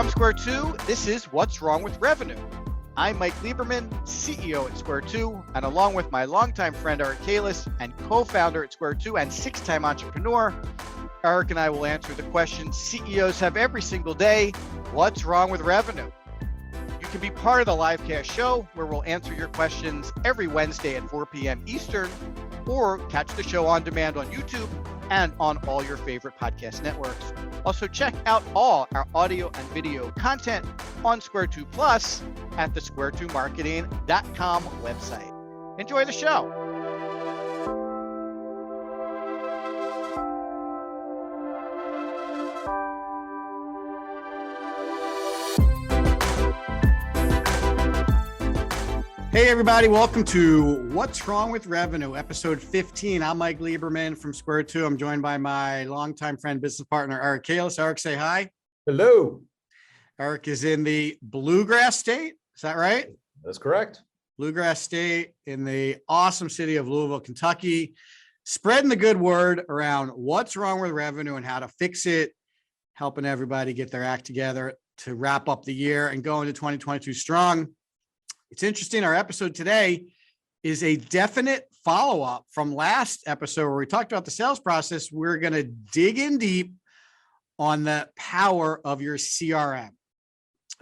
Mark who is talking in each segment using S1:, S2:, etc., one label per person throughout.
S1: From Square 2, this is What's Wrong with Revenue. I'm Mike Lieberman, CEO at Square 2, and along with my longtime friend Eric Kalis and co-founder at Square 2 and six-time entrepreneur, Eric and I will answer the questions CEOs have every single day: what's wrong with revenue? You can be part of the live cast show where we'll answer your questions every Wednesday at 4 p.m. Eastern, or catch the show on demand on YouTube and on all your favorite podcast networks. Also, check out all our audio and video content on Square 2 Plus at the square2marketing.com website. Enjoy the show. Hey, everybody. Welcome to What's Wrong with Revenue, episode 15. I'm Mike Lieberman from Square 2. I'm joined by my longtime friend, business partner, Eric Kalis. Eric, say hi.
S2: Hello.
S1: Eric is in the Bluegrass State. Is that right?
S2: That's correct.
S1: Bluegrass State in the awesome city of Louisville, Kentucky, spreading the good word around what's wrong with revenue and how to fix it, helping everybody get their act together to wrap up the year and go into 2022 strong. It's interesting. Our episode today is a definite follow-up from last episode where we talked about the sales process. We're going to dig in deep on the power of your CRM.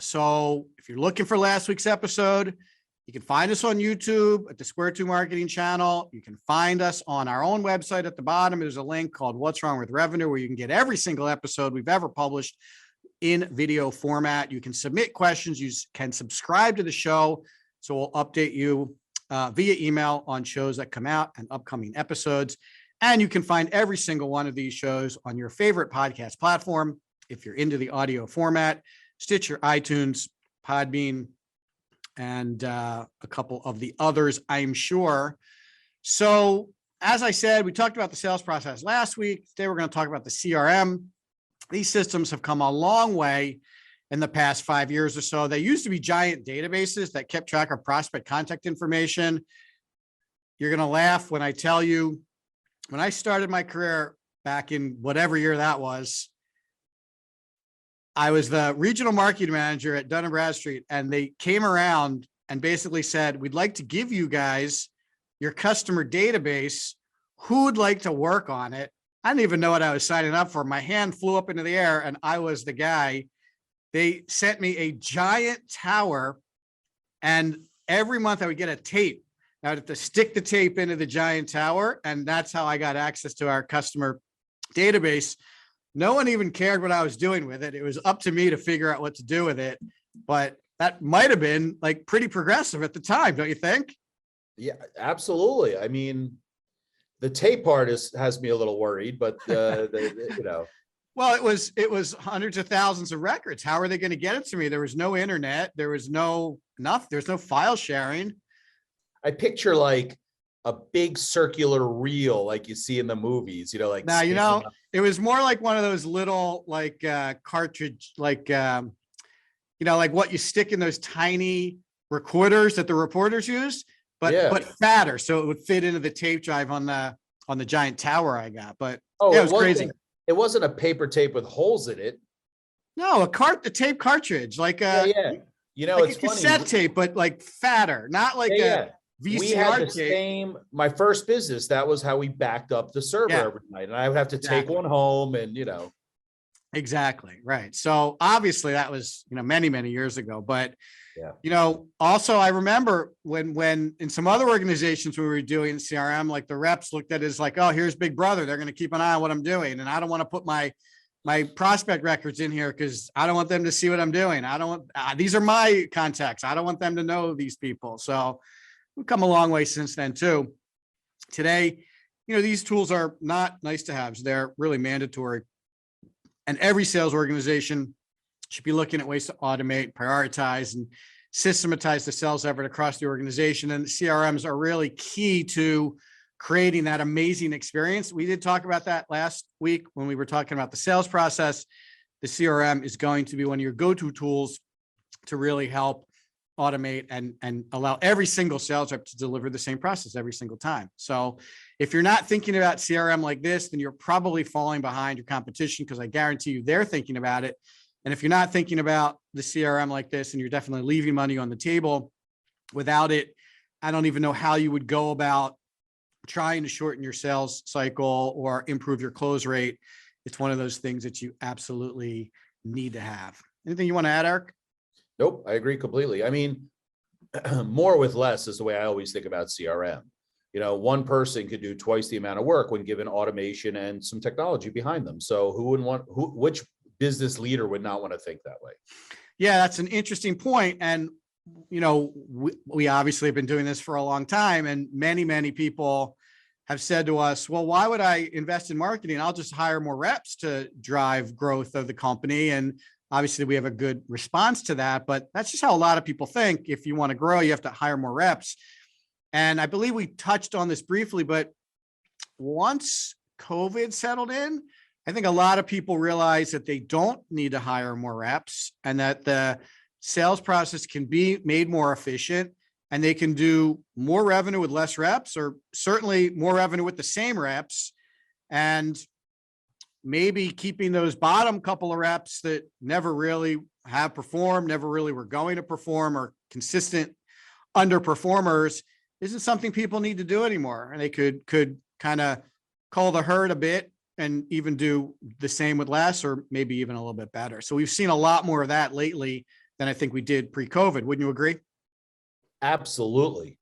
S1: So if you're looking for last week's episode, you can find us on YouTube at the Square 2 Marketing channel. You can find us on our own website at the bottom. There's a link called What's Wrong with Revenue, where you can get every single episode we've ever published in video format. You can submit questions. You can subscribe to the show, so we'll update you via email on shows that come out and upcoming episodes. And you can find every single one of these shows on your favorite podcast platform if you're into the audio format: Stitcher, iTunes, Podbean, and a couple of the others, I'm sure. So as I said, we talked about the sales process last week. Today we're going to talk about the CRM. These systems have come a long way in the past 5 years or so. They used to be giant databases that kept track of prospect contact information. You're going to laugh when I tell you, when I started my career back in whatever year that was, I was the regional marketing manager at Dun & Bradstreet, and they came around and basically said, we'd like to give you guys your customer database. Who would like to work on it? I didn't even know what I was signing up for. My hand flew up into the air and I was the guy. They sent me a giant tower, and every month I would get a tape. I would have to stick the tape into the giant tower, and that's how I got access to our customer database. No one even cared what I was doing with it. It was up to me to figure out what to do with it, but that might have been like pretty progressive at the time, don't you think?
S2: Yeah, absolutely. I mean, the tape part has me a little worried, but
S1: Well, it was hundreds of thousands of records. How are they going to get it to me? There was no internet. There was there's no file sharing.
S2: I picture like a big circular reel like you see in the movies, like
S1: now, it was more like one of those little like cartridge, like like what you stick in those tiny recorders that the reporters use, but fatter, so it would fit into the tape drive on the giant tower I got. But it was crazy.
S2: It wasn't a paper tape with holes in it.
S1: No, a tape cartridge, like
S2: like
S1: it's a cassette tape, but like fatter, not like a VCR
S2: we had the
S1: tape.
S2: same. My first business, that was how we backed up the server every night, and I would have to take one home, and
S1: Exactly right. So obviously that was many years ago, but also I remember when in some other organizations we were doing CRM, like the reps looked at it as like, oh, here's Big Brother. They're going to keep an eye on what I'm doing, and I don't want to put my prospect records in here because I don't want them to see what I'm doing. I don't want these are my contacts. I don't want them to know these people. So we've come a long way since then too. Today, these tools are not nice to have. They're really mandatory. And every sales organization should be looking at ways to automate, prioritize, and systematize the sales effort across the organization. And CRMs are really key to creating that amazing experience. We did talk about that last week when we were talking about the sales process. The CRM is going to be one of your go-to tools to really help automate and allow every single sales rep to deliver the same process every single time. So if you're not thinking about CRM like this, then you're probably falling behind your competition, because I guarantee you they're thinking about it And if you're not thinking about the CRM like this, and you're definitely leaving money on the table, without it, I don't even know how you would go about trying to shorten your sales cycle or improve your close rate. It's one of those things that you absolutely need to have. Anything you want to add, Eric?
S2: Nope, I agree completely. I mean, more with less is the way I always think about CRM. One person could do twice the amount of work when given automation and some technology behind them. So which business leader would not want to think that way?
S1: Yeah, that's an interesting point. And, we obviously have been doing this for a long time, and many, many people have said to us, well, why would I invest in marketing? I'll just hire more reps to drive growth of the company. And obviously we have a good response to that, but that's just how a lot of people think. If you want to grow, you have to hire more reps. And I believe we touched on this briefly, but once COVID settled in, I think a lot of people realize that they don't need to hire more reps, and that the sales process can be made more efficient, and they can do more revenue with less reps, or certainly more revenue with the same reps, and maybe keeping those bottom couple of reps that never really have performed, never really were going to perform, or consistent underperformers isn't something people need to do anymore. And they could kind of cull the herd a bit and even do the same with less, or maybe even a little bit better. So we've seen a lot more of that lately than I think we did pre-COVID. Wouldn't you agree?
S2: Absolutely.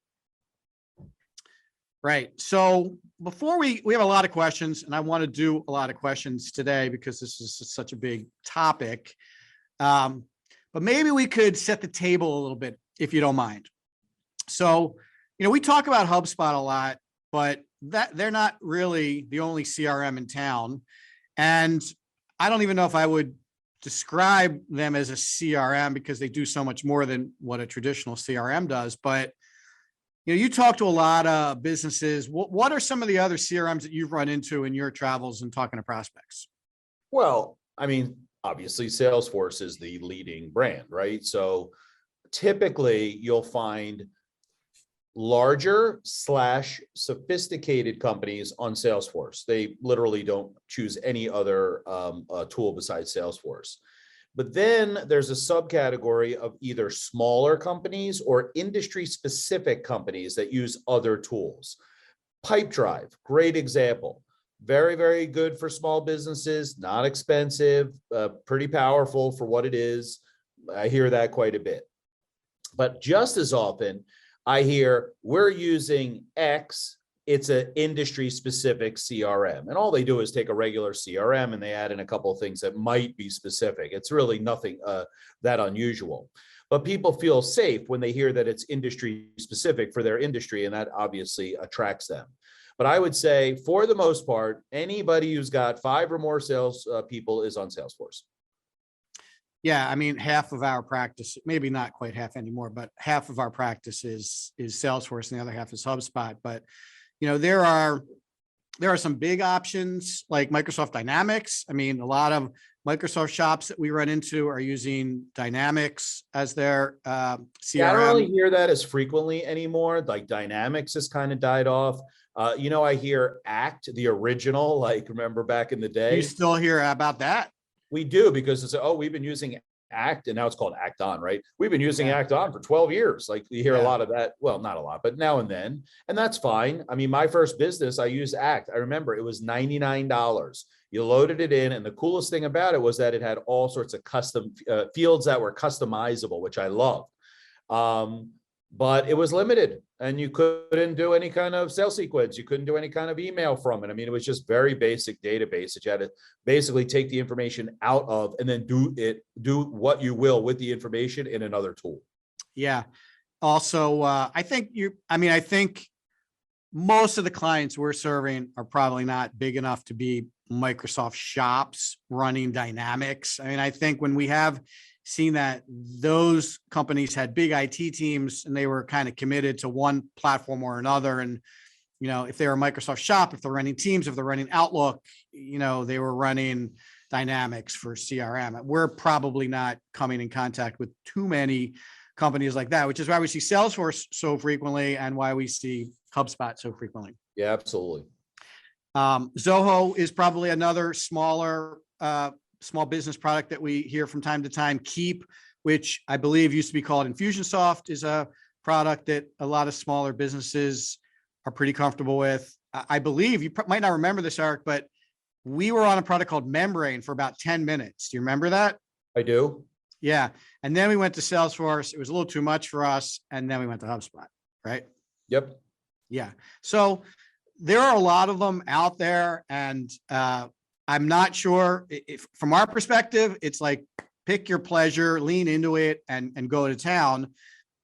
S1: Right. So before we have a lot of questions, and I want to do a lot of questions today because this is such a big topic. But maybe we could set the table a little bit, if you don't mind. So, we talk about HubSpot a lot, but that they're not really the only CRM in town. And I don't even know if I would describe them as a CRM, because they do so much more than what a traditional CRM does. But you talk to a lot of businesses. What are some of the other CRMs that you've run into in your travels and talking to prospects?
S2: Well, I mean, obviously Salesforce is the leading brand, right? So typically you'll find larger / sophisticated companies on Salesforce. They literally don't choose any other tool besides Salesforce. But then there's a subcategory of either smaller companies or industry specific companies that use other tools. Pipedrive, great example. Very, very good for small businesses, not expensive, pretty powerful for what it is. I hear that quite a bit. But just as often, I hear we're using X, it's an industry specific CRM. And all they do is take a regular CRM and they add in a couple of things that might be specific. It's really nothing that unusual. But people feel safe when they hear that it's industry specific for their industry, and that obviously attracts them. But I would say, for the most part, anybody who's got 5 or more sales people is on Salesforce.
S1: Yeah, I mean, half of our practice, maybe not quite half anymore, but half of our practice is Salesforce, and the other half is HubSpot. But there are some big options like Microsoft Dynamics. I mean, a lot of Microsoft shops that we run into are using Dynamics as their CRM.
S2: Yeah, I don't really hear that as frequently anymore. Like Dynamics has kind of died off. I hear Act, the original, like remember back in the day.
S1: You still hear about that?
S2: We do, because it's, we've been using Act, and now it's called Act On, right? We've been using Act On for 12 years. Like you hear a lot of that. Well, not a lot, but now and then. And that's fine. I mean, my first business, I used Act. I remember it was $99. You loaded it in. And the coolest thing about it was that it had all sorts of custom fields that were customizable, which I loved. But it was limited, and you couldn't do any kind of sales sequence. You couldn't do any kind of email from it. I mean, it was just very basic database that you had to basically take the information out of and then do what you will with the information in another tool.
S1: Yeah. Also, I think most of the clients we're serving are probably not big enough to be Microsoft shops running Dynamics. I mean, I think when we have seen that those companies had big IT teams and they were kind of committed to one platform or another. And, if they were a Microsoft shop, if they're running Teams, if they're running Outlook, they were running Dynamics for CRM. We're probably not coming in contact with too many companies like that, which is why we see Salesforce so frequently and why we see HubSpot so frequently.
S2: Yeah, absolutely.
S1: Zoho is probably another smaller small business product that we hear from time to time. Keep, which I believe used to be called Infusionsoft, is a product that a lot of smaller businesses are pretty comfortable with. I believe you might not remember this, Eric, but we were on a product called Membrane for about 10 minutes. Do you remember that?
S2: I do.
S1: Yeah. And then we went to Salesforce. It was a little too much for us. And then we went to HubSpot, right?
S2: Yep.
S1: Yeah. So there are a lot of them out there. And I'm not sure if from our perspective, it's like pick your pleasure, lean into it and go to town.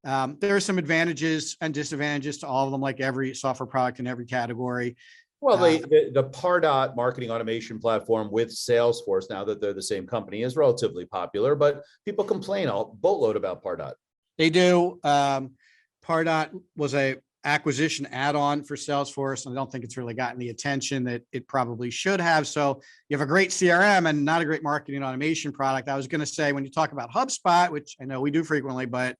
S1: There are some advantages and disadvantages to all of them, like every software product in every category.
S2: Well, the Pardot marketing automation platform with Salesforce, now that they're the same company, is relatively popular, but people complain a boatload about Pardot.
S1: They do. Pardot was a acquisition add-on for Salesforce, and I don't think it's really gotten the attention that it probably should have. So you have a great CRM and not a great marketing automation product. I was going to say, when you talk about HubSpot, which I know we do frequently, but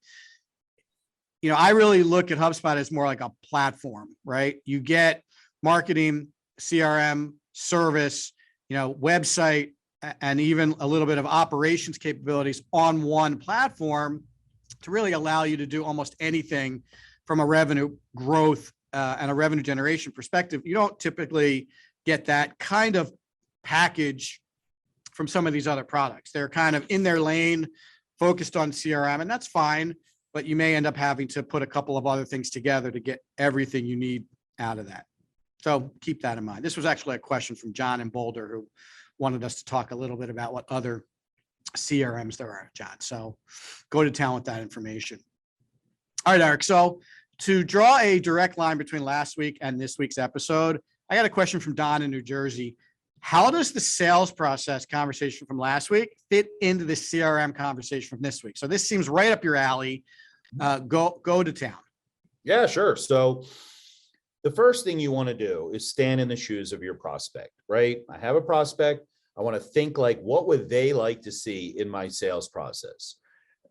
S1: I really look at HubSpot as more like a platform, right? You get marketing, CRM, service, website, and even a little bit of operations capabilities on one platform to really allow you to do almost anything from a revenue growth and a revenue generation perspective. You don't typically get that kind of package from some of these other products. They're kind of in their lane, focused on CRM, and that's fine, but you may end up having to put a couple of other things together to get everything you need out of that. So keep that in mind. This was actually a question from John in Boulder, who wanted us to talk a little bit about what other CRMs there are, John. So go to town with that information. All right, Eric. So to draw a direct line between last week and this week's episode, I got a question from Don in New Jersey. How does the sales process conversation from last week fit into the CRM conversation from this week? So this seems right up your alley. Go to town.
S2: Yeah, sure. So the first thing you want to do is stand in the shoes of your prospect, right? I have a prospect. I want to think like, what would they like to see in my sales process?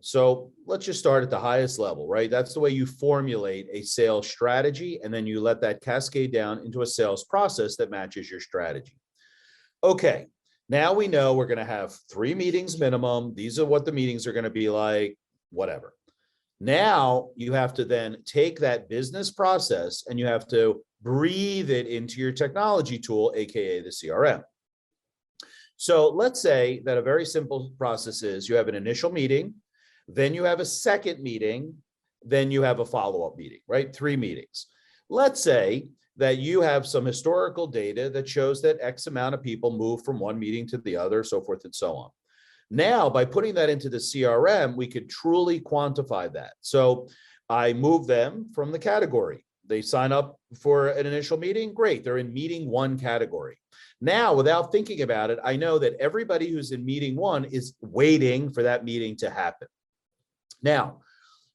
S2: So let's just start at the highest level, right? That's the way you formulate a sales strategy, and then you let that cascade down into a sales process that matches your strategy. Okay, now we know we're going to have 3 meetings minimum. These are what the meetings are going to be like, whatever. Now you have to then take that business process and you have to breathe it into your technology tool, AKA the CRM. So let's say that a very simple process is you have an initial meeting, then you have a second meeting, then you have a follow-up meeting, right? 3 meetings. Let's say that you have some historical data that shows that X amount of people move from one meeting to the other, so forth and so on. Now, by putting that into the CRM, we could truly quantify that. So I move them from the category. They sign up for an initial meeting. Great. They're in meeting 1 category. Now, without thinking about it, I know that everybody who's in meeting 1 is waiting for that meeting to happen. Now,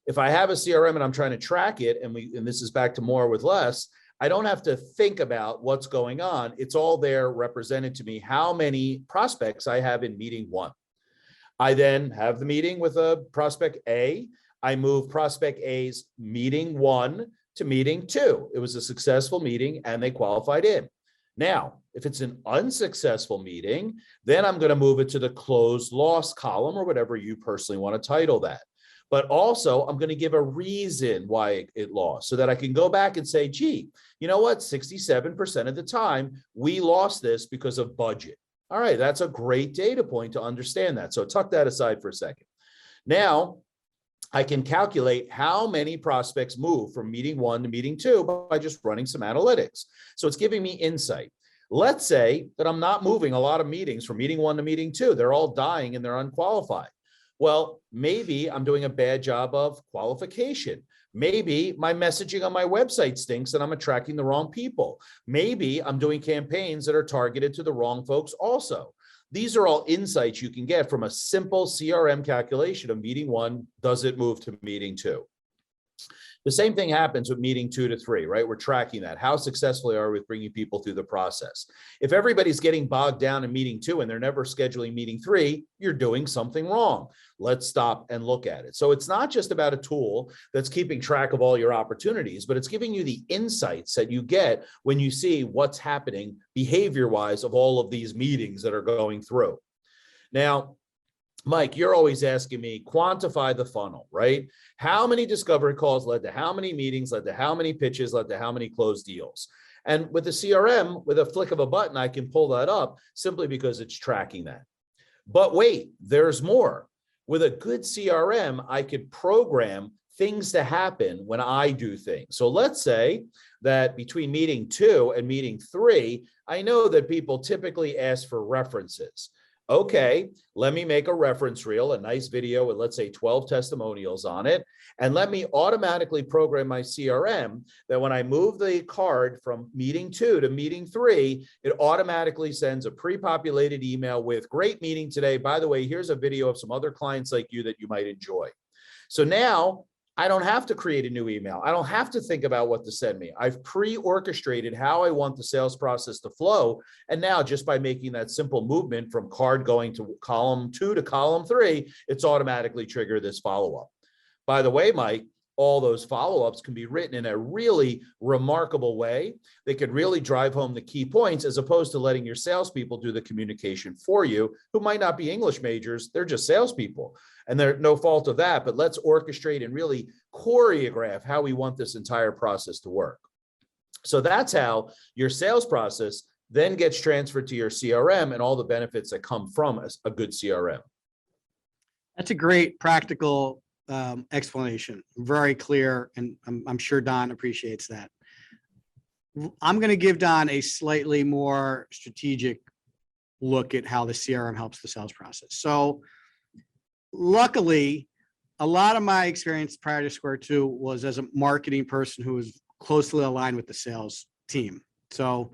S2: if I have a CRM and I'm trying to track it, and this is back to more with less, I don't have to think about what's going on. It's all there represented to me, how many prospects I have in meeting 1. I then have the meeting with a prospect A. I move prospect A's meeting 1 to meeting 2. It was a successful meeting and they qualified in. Now, if it's an unsuccessful meeting, then I'm going to move it to the closed loss column or whatever you personally want to title that. But also I'm going to give a reason why it lost so that I can go back and say, gee, you know what? 67% of the time we lost this because of budget. All right, that's a great data point to understand that. So tuck that aside for a second. Now, I can calculate how many prospects move from meeting 1 to meeting 2 by just running some analytics. So it's giving me insight. Let's say that I'm not moving a lot of meetings from meeting 1 to meeting 2. They're all dying and they're unqualified. Well, maybe I'm doing a bad job of qualification. Maybe my messaging on my website stinks and I'm attracting the wrong people. Maybe I'm doing campaigns that are targeted to the wrong folks also. These are all insights you can get from a simple CRM calculation of meeting 1, does it move to meeting 2? The same thing happens with meeting 2 to 3, right? We're tracking that. How successfully are we with bringing people through the process? If everybody's getting bogged down in meeting 2 and they're never scheduling meeting 3, you're doing something wrong. Let's stop and look at it. So it's not just about a tool that's keeping track of all your opportunities, but it's giving you the insights that you get when you see what's happening behavior-wise of all of these meetings that are going through. Now, Mike, you're always asking me, quantify the funnel, right? How many discovery calls led to how many meetings, led to how many pitches, led to how many closed deals? And with the CRM, with a flick of a button, I can pull that up simply because it's tracking that. But wait, there's more. With a good CRM, I could program things to happen when I do things. So let's say that between meeting 2 and meeting 3, I know that people typically ask for references. Okay, let me make a reference reel, a nice video with, let's say, 12 testimonials on it. And let me automatically program my CRM that when I move the card from meeting 2 to meeting 3, it automatically sends a pre-populated email with, great meeting today. By the way, here's a video of some other clients like you that you might enjoy. So now I don't have to create a new email. I don't have to think about what to send me. I've pre-orchestrated how I want the sales process to flow. And now just by making that simple movement from card going to column 2 to column 3, it's automatically triggered this follow-up. By the way, Mike, all those follow-ups can be written in a really remarkable way. They could really drive home the key points as opposed to letting your salespeople do the communication for you, who might not be English majors. They're just salespeople, and they're no fault of that, but let's orchestrate and really choreograph how we want this entire process to work. So that's how your sales process then gets transferred to your CRM and all the benefits that come from a good CRM.
S1: That's a great practical explanation. Very clear. And I'm sure Don appreciates that. I'm going to give Don a slightly more strategic look at how the CRM helps the sales process. So luckily, a lot of my experience prior to Square 2 was as a marketing person who was closely aligned with the sales team. So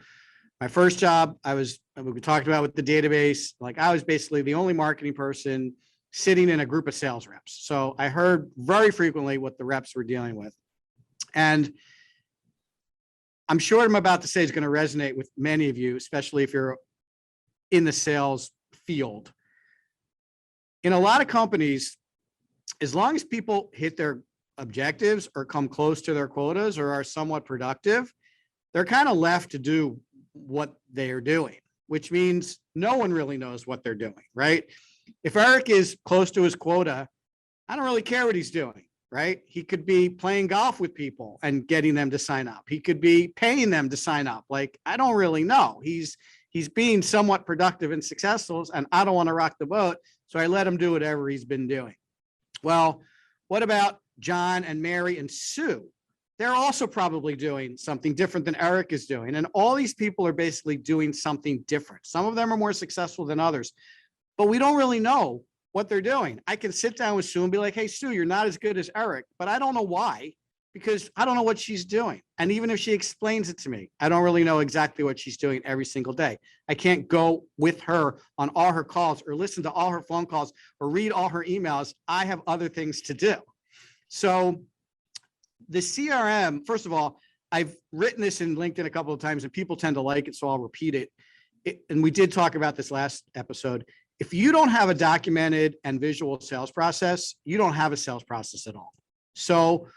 S1: my first job, we talked about with the database, like I was basically the only marketing person sitting in a group of sales reps. So I heard very frequently what the reps were dealing with. And I'm sure what I'm about to say is going to resonate with many of you, especially if you're in the sales field. In a lot of companies, as long as people hit their objectives or come close to their quotas or are somewhat productive, they're kind of left to do what they are doing, which means no one really knows what they're doing, right? If Eric is close to his quota, I don't really care what he's doing, right? He could be playing golf with people and getting them to sign up. He could be paying them to sign up. Like, I don't really know. He's being somewhat productive and successful, and I don't want to rock the boat. So I let him do whatever he's been doing. Well, what about John and Mary and Sue? They're also probably doing something different than Eric is doing. And all these people are basically doing something different. Some of them are more successful than others, but we don't really know what they're doing. I can sit down with Sue and be like, hey, Sue, you're not as good as Eric, but I don't know why, because I don't know what she's doing. And even if she explains it to me, I don't really know exactly what she's doing every single day. I can't go with her on all her calls or listen to all her phone calls or read all her emails. I have other things to do. So the CRM, first of all, I've written this in LinkedIn a couple of times and people tend to like it, so I'll repeat it. And we did talk about this last episode. If you don't have a documented and visual sales process, you don't have a sales process at all. So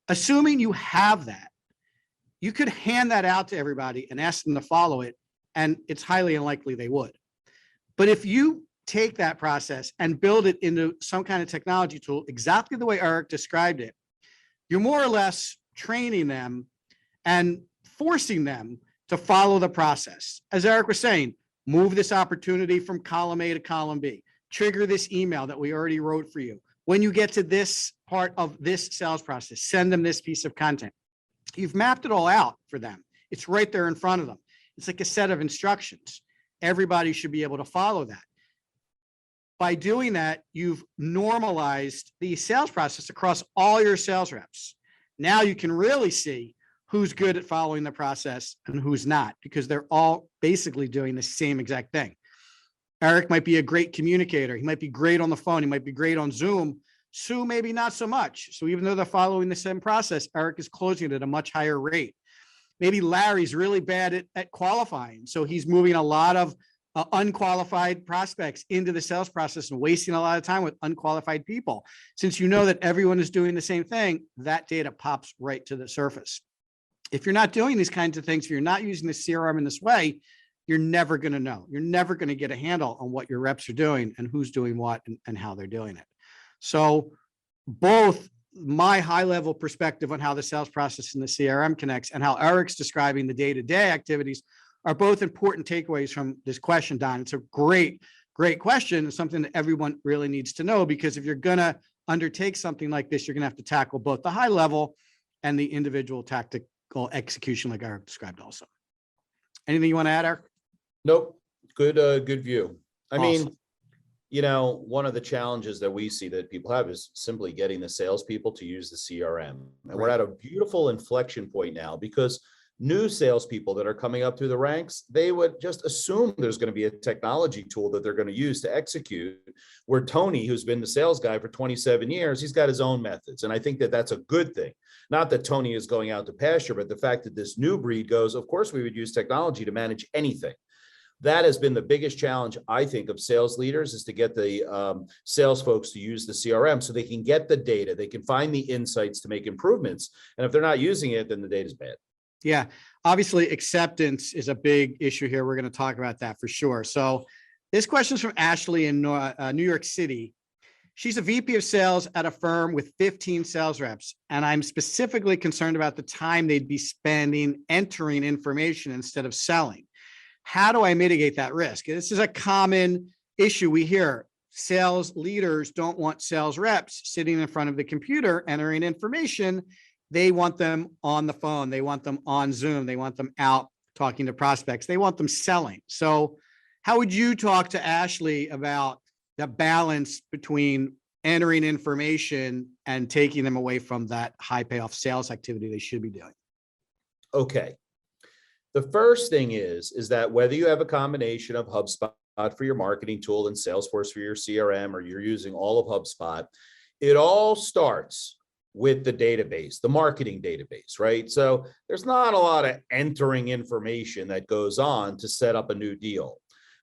S1: assuming you have that, you could hand that out to everybody and ask them to follow it, and it's highly unlikely they would. But if you take that process and build it into some kind of technology tool, exactly the way Eric described it, you're more or less training them and forcing them to follow the process. As Eric was saying, move this opportunity from column A to column B, trigger this email that we already wrote for you. When you get to this part of this sales process, send them this piece of content. You've mapped it all out for them. It's right there in front of them. It's like a set of instructions. Everybody should be able to follow that. By doing that, you've normalized the sales process across all your sales reps. Now you can really see who's good at following the process and who's not, because they're all basically doing the same exact thing. Eric might be a great communicator. He might be great on the phone. He might be great on Zoom. Sue, maybe not so much. So even though they're following the same process, Eric is closing it at a much higher rate. Maybe Larry's really bad at qualifying. So he's moving a lot of unqualified prospects into the sales process and wasting a lot of time with unqualified people. Since you know that everyone is doing the same thing, that data pops right to the surface. If you're not doing these kinds of things, if you're not using the CRM in this way, you're never going to know. You're never going to get a handle on what your reps are doing and who's doing what and how they're doing it. So both my high level perspective on how the sales process in the CRM connects and how Eric's describing the day-to-day activities are both important takeaways from this question, Don. It's a great question. It's something that everyone really needs to know, because if you're going to undertake something like this, you're going to have to tackle both the high level and the individual tactical execution, like Eric described also. Anything you want to add, Eric?
S2: Nope. Good view. I
S1: Awesome.
S2: mean, you know, one of the challenges that we see that people have is simply getting the salespeople to use the CRM. And we're
S1: Right.
S2: at a beautiful inflection point now, because new salespeople that are coming up through the ranks, they would just assume there's going to be a technology tool that they're going to use to execute, where Tony, who's been the sales guy for 27 years, he's got his own methods. And I think that that's a good thing. Not that Tony is going out to pasture, but the fact that this new breed goes, of course, we would use technology to manage anything. That has been the biggest challenge, I think, of sales leaders, is to get the sales folks to use the CRM so they can get the data, they can find the insights to make improvements. And if they're not using it, then the data is bad.
S1: Yeah, obviously acceptance is a big issue here. We're going to talk about that for sure. So this question is from Ashley in New York City. She's a VP of sales at a firm with 15 sales reps, and I'm specifically concerned about the time they'd be spending entering information instead of selling. How do I mitigate that risk? This is a common issue we hear. Sales leaders don't want sales reps sitting in front of the computer entering information. They want them on the phone. They want them on Zoom. They want them out talking to prospects. They want them selling. So how would you talk to Ashley about the balance between entering information and taking them away from that high payoff sales activity they should be doing?
S2: Okay. The first thing is that whether you have a combination of HubSpot for your marketing tool and Salesforce for your CRM, or you're using all of HubSpot, it all starts with the database, the marketing database, right? So there's not a lot of entering information that goes on to set up a new deal.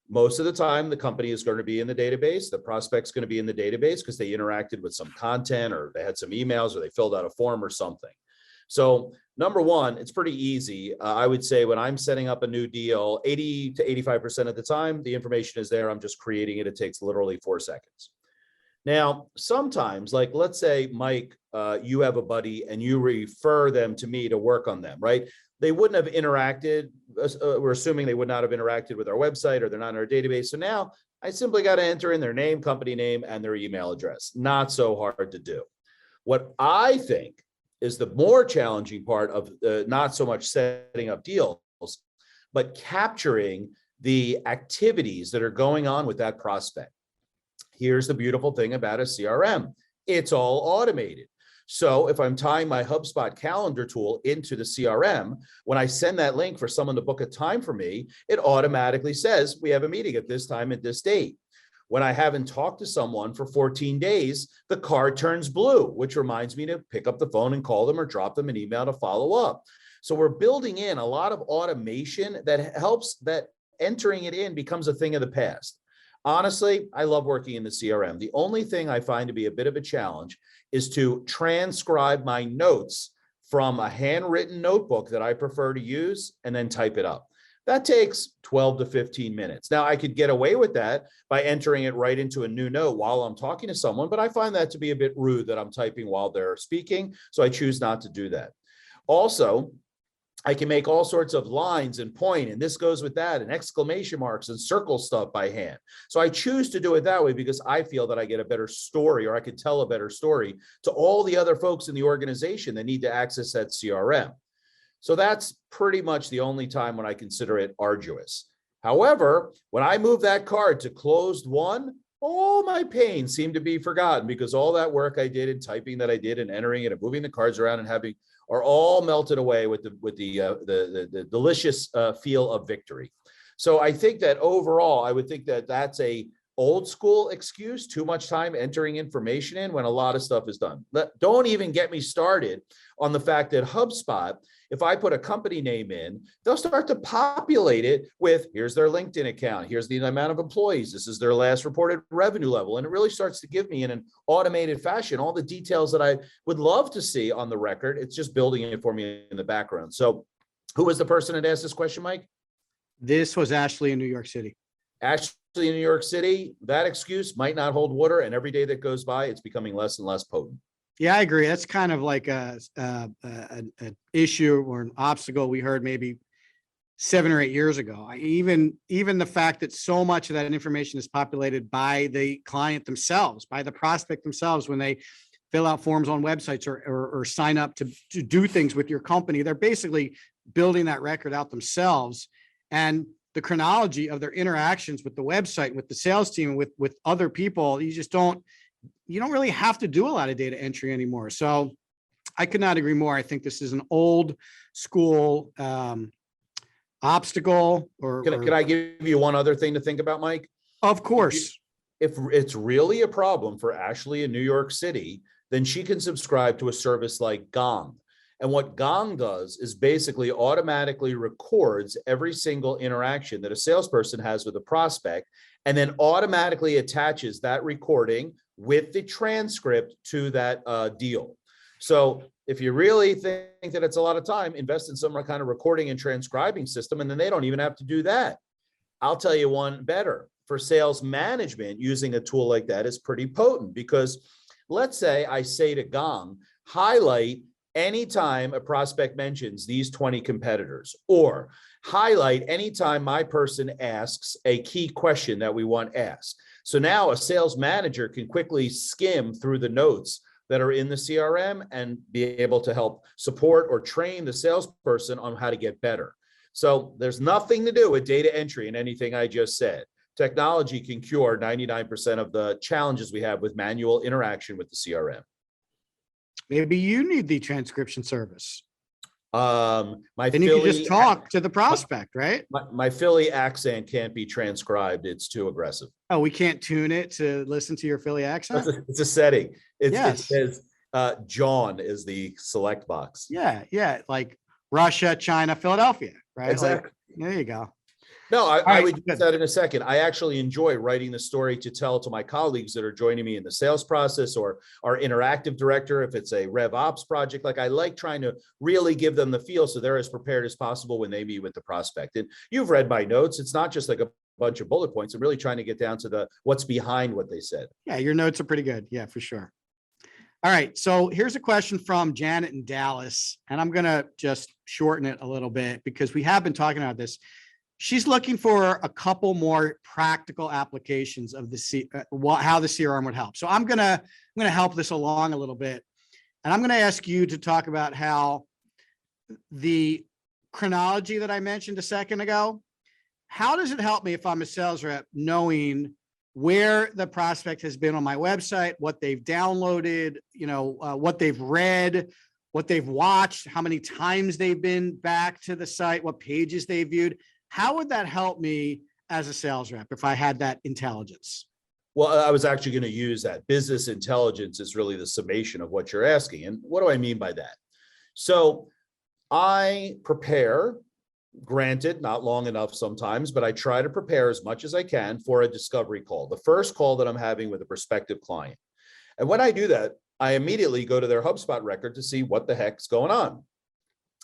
S2: Most of the time, the company is going to be in the database. The prospect's going to be in the database because they interacted with some content, or they had some emails, or they filled out a form or something. So number one, it's pretty easy. I would say when I'm setting up a new deal, 80 to 85% of the time, the information is there. I'm just creating it. It takes literally 4 seconds. Now, sometimes, like let's say, Mike, you have a buddy and you refer them to me to work on them, right? They wouldn't have interacted. We're assuming they would not have interacted with our website, or they're not in our database. So now I simply got to enter in their name, company name, and their email address. Not so hard to do. What I think is the more challenging part of not so much setting up deals, but capturing the activities that are going on with that prospect. Here's the beautiful thing about a CRM. It's all automated. So if I'm tying my HubSpot calendar tool into the CRM, when I send that link for someone to book a time for me, it automatically says, we have a meeting at this time at this date. When I haven't talked to someone for 14 days, the card turns blue, which reminds me to pick up the phone and call them, or drop them an email to follow up. So we're building in a lot of automation that helps that entering it in becomes a thing of the past. Honestly, I love working in the CRM. The only thing I find to be a bit of a challenge is to transcribe my notes from a handwritten notebook that I prefer to use and then type it up. That takes 12 to 15 minutes. Now, I could get away with that by entering it right into a new note while I'm talking to someone, but I find that to be a bit rude that I'm typing while they're speaking, so I choose not to do that. Also, I can make all sorts of lines and point, and this goes with that, and exclamation marks and circle stuff by hand. So I choose to do it that way because I feel that I get a better story, or I can tell a better story to all the other folks in the organization that need to access that CRM. So that's pretty much the only time when I consider it arduous. However, when I move that card to closed one, all my pain seemed to be forgotten, because all that work I did and typing that I did and entering it and moving the cards around and having are all melted away with the delicious feel of victory. So I think that overall, I would think that that's a old school excuse, too much time entering information in when a lot of stuff is done. Don't even get me started on the fact that HubSpot, if I put a company name in, they'll start to populate it with, here's their LinkedIn account, here's the amount of employees, this is their last reported revenue level. And it really starts to give me in an automated fashion all the details that I would love to see on the record. It's just building it for me in the background. So who was the person that asked this question, Mike?
S1: This was Ashley in New York City.
S2: Actually, in New York City, that excuse might not hold water, and every day that goes by, it's becoming less and less potent.
S1: Yeah, I agree. That's kind of like an issue or an obstacle we heard maybe 7 or 8 years ago. Even the fact that so much of that information is populated by the client themselves, by the prospect themselves, when they fill out forms on websites or sign up to do things with your company, they're basically building that record out themselves. And the chronology of their interactions with the website, with the sales team, with other people, you don't really have to do a lot of data entry anymore. So I could not agree more. I think this is an old school obstacle.
S2: Can I give you one other thing to think about, Mike?
S1: Of course.
S2: If it's really a problem for Ashley in New York City, then she can subscribe to a service like Gong. And what Gong does is basically automatically records every single interaction that a salesperson has with a prospect, and then automatically attaches that recording with the transcript to that deal. So if you really think that it's a lot of time, invest in some kind of recording and transcribing system, and then they don't even have to do that. I'll tell you one better. For sales management, using a tool like that is pretty potent, because let's say I say to Gong, highlight anytime a prospect mentions these 20 competitors, or highlight anytime my person asks a key question that we want asked. So now a sales manager can quickly skim through the notes that are in the CRM and be able to help support or train the salesperson on how to get better. So there's nothing to do with data entry in anything I just said. Technology can cure 99% of the challenges we have with manual interaction with the CRM.
S1: Maybe you need the transcription service.
S2: My
S1: Then you can just talk to the prospect, right?
S2: My Philly accent can't be transcribed. It's too aggressive.
S1: Oh, we can't tune it to listen to your Philly accent?
S2: It's a setting. It
S1: Yes.
S2: says John is the select box.
S1: Yeah. Like Russia, China, Philadelphia, right?
S2: Exactly.
S1: Like, there you go.
S2: No, I
S1: right,
S2: would do
S1: good.
S2: that in a second. I actually enjoy writing the story to tell to my colleagues that are joining me in the sales process, or our interactive director, if it's a Rev Ops project. Like, I like trying to really give them the feel so they're as prepared as possible when they meet with the prospect. And you've read my notes. It's not just like a bunch of bullet points. I'm really trying to get down to what's behind what they said.
S1: Yeah, your notes are pretty good. Yeah, for sure. All right. So here's a question from Janet in Dallas, and I'm going to just shorten it a little bit because we have been talking about this. She's looking for a couple more practical applications of how the CRM would help. So I'm gonna help this along a little bit, and I'm going to ask you to talk about how the chronology that I mentioned a second ago. How does it help me if I'm a sales rep knowing where the prospect has been on my website, what they've downloaded, what they've read, what they've watched, how many times they've been back to the site, what pages they viewed? How would that help me as a sales rep if I had that intelligence?
S2: Well, I was actually going to use that. Business intelligence is really the summation of what you're asking. And what do I mean by that? So I prepare, granted, not long enough sometimes, but I try to prepare as much as I can for a discovery call, the first call that I'm having with a prospective client. And when I do that, I immediately go to their HubSpot record to see what the heck's going on.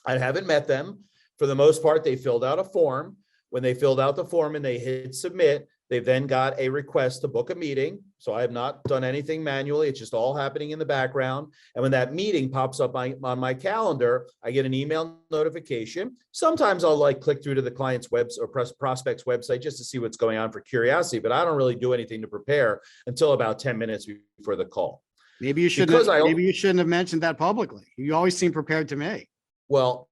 S2: I haven't met them. For the most part, they filled out a form. When they filled out the form and they hit submit, they've then got a request to book a meeting. So I have not done anything manually. It's just all happening in the background. And when that meeting pops up on my calendar, I get an email notification. Sometimes I'll click through to the client's or prospect's website just to see what's going on for curiosity, but I don't really do anything to prepare until about 10 minutes before the call.
S1: Maybe you shouldn't have mentioned that publicly. You always seem prepared to me.
S2: Well,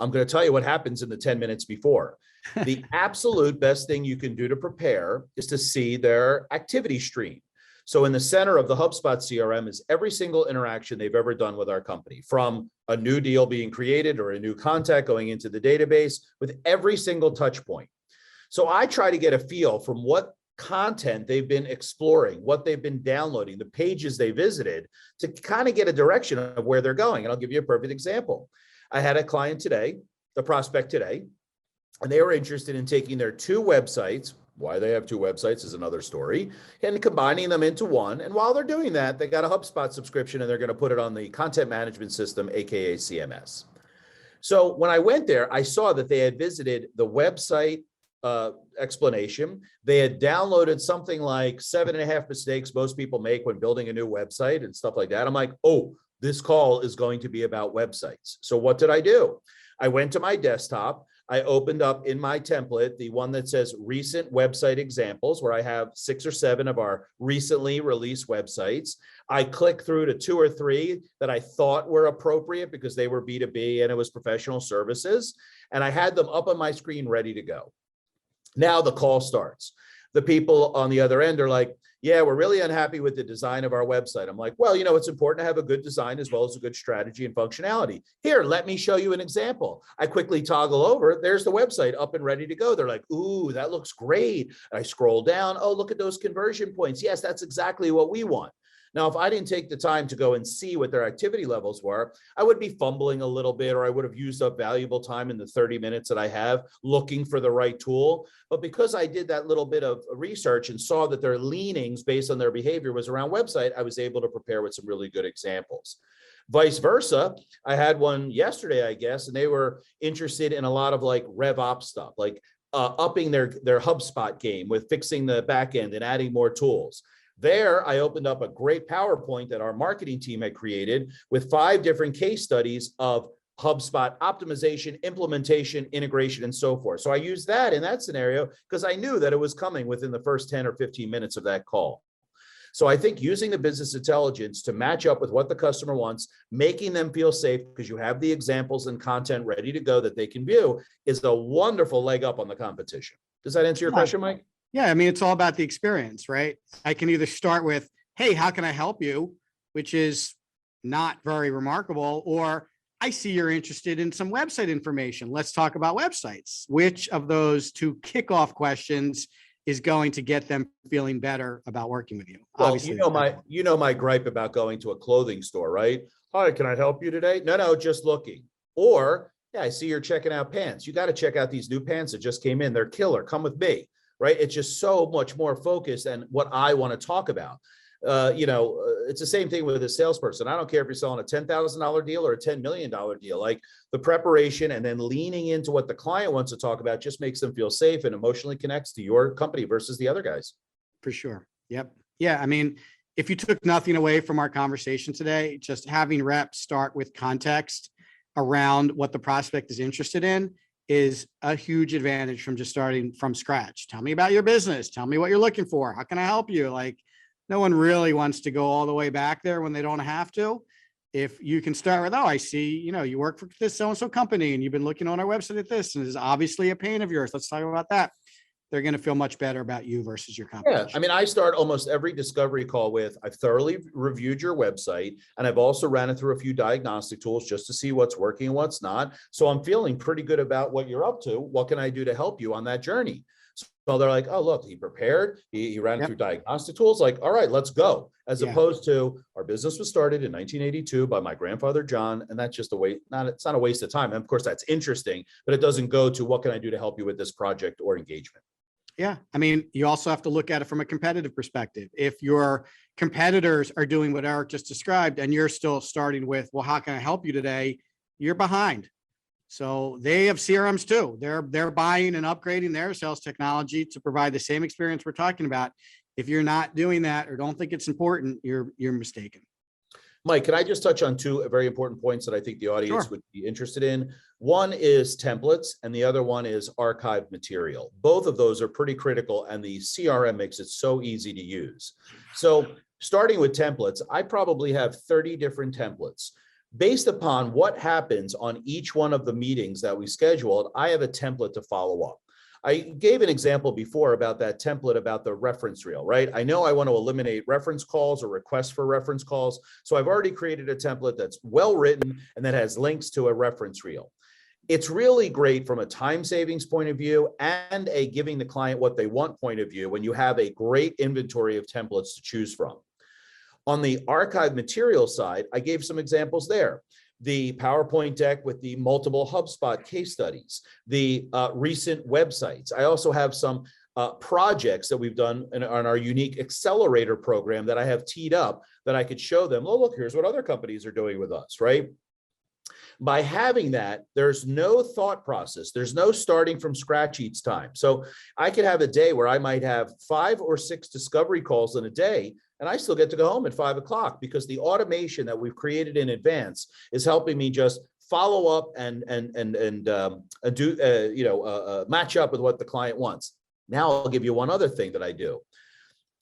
S2: I'm going to tell you what happens in the 10 minutes before. The absolute best thing you can do to prepare is to see their activity stream. So in the center of the HubSpot CRM is every single interaction they've ever done with our company, from a new deal being created or a new contact going into the database, with every single touch point. So I try to get a feel from what content they've been exploring, what they've been downloading, the pages they visited, to kind of get a direction of where they're going. And I'll give you a perfect example. I had a client today, the prospect today, and they were interested in taking their two websites. Why they have two websites is another story, and combining them into one. And while they're doing that, they got a HubSpot subscription and they're going to put it on the content management system, AKA CMS. So when I went there, I saw that they had visited the website explanation. They had downloaded something like 7.5 mistakes most people make when building a new website and stuff like that. I'm like, oh, this call is going to be about websites. So what did I do? I went to my desktop. I opened up in my template, the one that says recent website examples, where I have 6 or 7 of our recently released websites. I clicked through to 2 or 3 that I thought were appropriate because they were B2B and it was professional services. And I had them up on my screen ready to go. Now the call starts. The people on the other end are like, yeah, we're really unhappy with the design of our website. I'm like, well, you know, it's important to have a good design as well as a good strategy and functionality. Here, let me show you an example. I quickly toggle over. There's the website up and ready to go. They're like, ooh, that looks great. I scroll down. Oh, look at those conversion points. Yes, that's exactly what we want. Now, if I didn't take the time to go and see what their activity levels were, I would be fumbling a little bit, or I would have used up valuable time in the 30 minutes that I have looking for the right tool. But because I did that little bit of research and saw that their leanings based on their behavior was around website, I was able to prepare with some really good examples. Vice versa, I had one yesterday, I guess, and they were interested in a lot of like RevOps stuff, like upping their HubSpot game with fixing the back end and adding more tools. There, I opened up a great PowerPoint that our marketing team had created with 5 different case studies of HubSpot optimization, implementation, integration, and so forth. So I used that in that scenario because I knew that it was coming within the first 10 or 15 minutes of that call. So I think using the business intelligence to match up with what the customer wants, making them feel safe because you have the examples and content ready to go that they can view, is a wonderful leg up on the competition. Does that answer your question, Mike?
S1: Yeah, I mean, it's all about the experience, right? I can either start with, hey, how can I help you? Which is not very remarkable, or I see you're interested in some website information. Let's talk about websites. Which of those 2 kickoff questions is going to get them feeling better about working with you?
S2: Well,
S1: Obviously,
S2: you know my gripe about going to a clothing store, right? Hi, can I help you today? No, just looking. Or, yeah, I see you're checking out pants. You got to check out these new pants that just came in. They're killer. Come with me. Right? It's just so much more focused and what I want to talk about. It's the same thing with a salesperson. I don't care if you're selling a $10,000 deal or a $10 million deal. Like the preparation and then leaning into what the client wants to talk about just makes them feel safe and emotionally connects to your company versus the other guys.
S1: For sure. Yep. Yeah. I mean, if you took nothing away from our conversation today, just having reps start with context around what the prospect is interested in is a huge advantage from just starting from scratch. Tell me about your business. Tell me what you're looking for. How can I help you? Like, no one really wants to go all the way back there when they don't have to. If you can start with, oh, I see, you work for this so-and-so company and you've been looking on our website at this, and this is obviously a pain of yours. Let's talk about that. They're going to feel much better about you versus your competition.
S2: Yeah, I mean, I start almost every discovery call with, I've thoroughly reviewed your website, and I've also ran it through a few diagnostic tools just to see what's working and what's not. So I'm feeling pretty good about what you're up to. What can I do to help you on that journey? So they're like, oh, look, he prepared, he ran through diagnostic tools. Like, all right, let's go. As opposed to, our business was started in 1982 by my grandfather, John. And that's just a waste. It's not a waste of time. And of course, that's interesting, but it doesn't go to what can I do to help you with this project or engagement?
S1: Yeah. I mean, you also have to look at it from a competitive perspective. If your competitors are doing what Eric just described, and you're still starting with, well, how can I help you today? You're behind. So they have CRMs too. They're buying and upgrading their sales technology to provide the same experience we're talking about. If you're not doing that or don't think it's important, you're mistaken.
S2: Mike, can I just touch on 2 very important points that I think the audience would be interested in? One is templates, and the other one is archived material. Both of those are pretty critical, and the CRM makes it so easy to use. So starting with templates, I probably have 30 different templates. Based upon what happens on each one of the meetings that we scheduled, I have a template to follow up. I gave an example before about that template about the reference reel, right? I know I want to eliminate reference calls or requests for reference calls. So I've already created a template that's well written and that has links to a reference reel. It's really great from a time savings point of view and a giving the client what they want point of view when you have a great inventory of templates to choose from. On the archive material side, I gave some examples there. The PowerPoint deck with the multiple HubSpot case studies, the recent websites. I also have some projects that we've done on our unique accelerator program that I have teed up that I could show them. Oh, look, here's what other companies are doing with us, right? By having that, there's no thought process. There's no starting from scratch each time. So I could have a day where I might have 5 or 6 discovery calls in a day, and I still get to go home at 5 o'clock because the automation that we've created in advance is helping me just follow up and do match up with what the client wants. Now I'll give you one other thing that I do.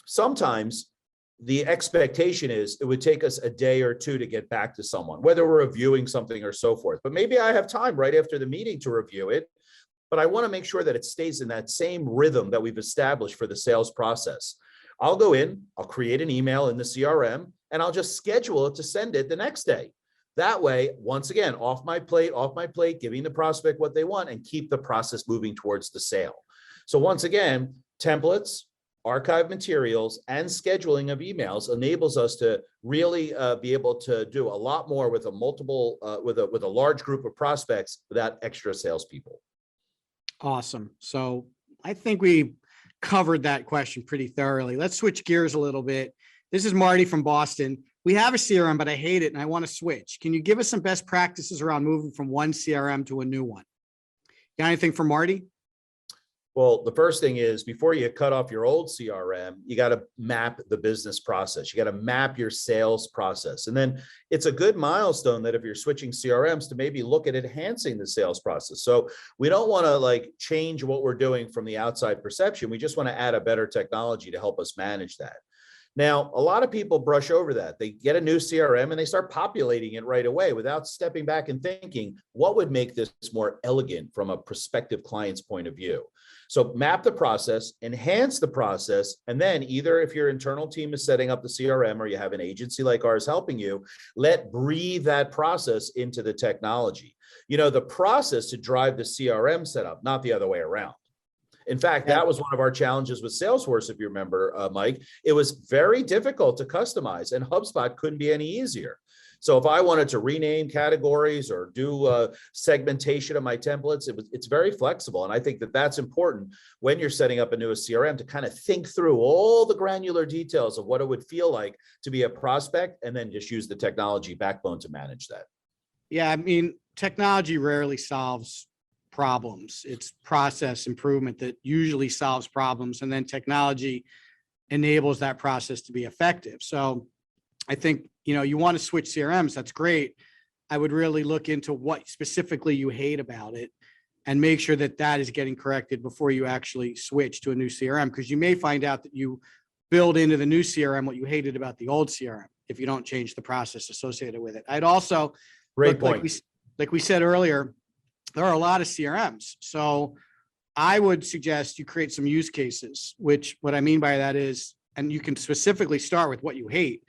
S2: Sometimes the expectation is it would take us a day or two to get back to someone, whether we're reviewing something or so forth. But maybe I have time right after the meeting to review it, but I want to make sure that it stays in that same rhythm that we've established for the sales process. I'll go in, I'll create an email in the CRM, and I'll just schedule it to send it the next day. That way, once again, off my plate, giving the prospect what they want and keep the process moving towards the sale. So once again, templates, archive materials, and scheduling of emails enables us to really be able to do a lot more with a large group of prospects without extra salespeople.
S1: Awesome. So I think we covered that question pretty thoroughly. Let's switch gears a little bit. This is Marty from Boston. We have a CRM, but I hate it and I want to switch. Can you give us some best practices around moving from one CRM to a new one? Got anything for Marty?
S2: Well, the first thing is before you cut off your old CRM, you got to map the business process. You got to map your sales process. And then it's a good milestone that if you're switching CRMs to maybe look at enhancing the sales process. So we don't want to change what we're doing from the outside perception. We just want to add a better technology to help us manage that. Now, a lot of people brush over that. They get a new CRM and they start populating it right away without stepping back and thinking, what would make this more elegant from a prospective client's point of view? So map the process, enhance the process, and then either if your internal team is setting up the CRM or you have an agency like ours helping you, breathe that process into the technology. The process to drive the CRM setup, not the other way around. In fact, that was one of our challenges with Salesforce, if you remember, Mike. It was very difficult to customize, and HubSpot couldn't be any easier. So if I wanted to rename categories or do segmentation of my templates, it's very flexible. And I think that that's important when you're setting up a new CRM to kind of think through all the granular details of what it would feel like to be a prospect and then just use the technology backbone to manage that.
S1: Yeah, I mean, technology rarely solves problems. It's process improvement that usually solves problems, and then technology enables that process to be effective. So I think, you want to switch CRMs. That's great. I would really look into what specifically you hate about it and make sure that that is getting corrected before you actually switch to a new CRM, because you may find out that you build into the new CRM what you hated about the old CRM if you don't change the process associated with it. I'd also,
S2: Great point.
S1: Like we said earlier, there are a lot of CRMs. So I would suggest you create some use cases, which what I mean by that is, and you can specifically start with what you hate.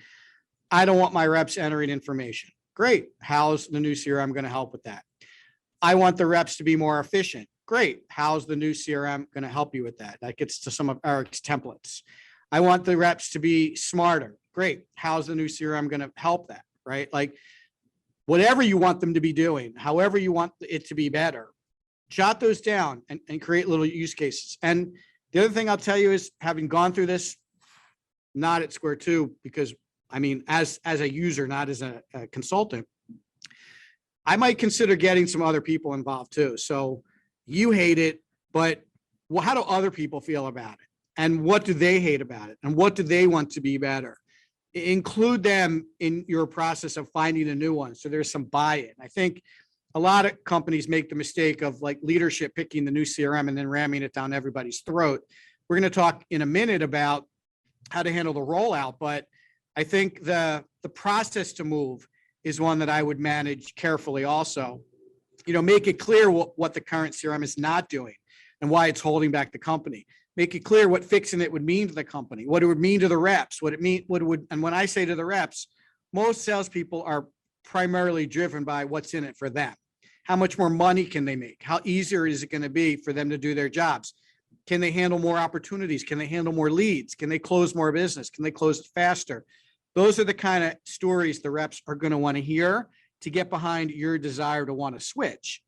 S1: I don't want my reps entering information. Great. How's the new CRM going to help with that? I want the reps to be more efficient. Great. How's the new CRM going to help you with that? That gets to some of Eric's templates. I want the reps to be smarter. Great. How's the new CRM going to help that? Right? Whatever you want them to be doing, however you want it to be better, jot those down and create little use cases. And the other thing I'll tell you is, having gone through this, not at square two, because I mean, as a user, not as a consultant, I might consider getting some other people involved too. So you hate it, but how do other people feel about it? And what do they hate about it? And what do they want to be better? Include them in your process of finding a new one. So there's some buy-in. I think a lot of companies make the mistake of leadership picking the new CRM and then ramming it down everybody's throat. We're going to talk in a minute about how to handle the rollout, but I think the process to move is one that I would manage carefully also. Make it clear what the current CRM is not doing and why it's holding back the company. Make it clear what fixing it would mean to the company, what it would mean to the reps, and when I say to the reps, most salespeople are primarily driven by what's in it for them. How much more money can they make? How easier is it going to be for them to do their jobs? Can they handle more opportunities? Can they handle more leads? Can they close more business? Can they close it faster? Those are the kind of stories the reps are going to want to hear to get behind your desire to want to switch.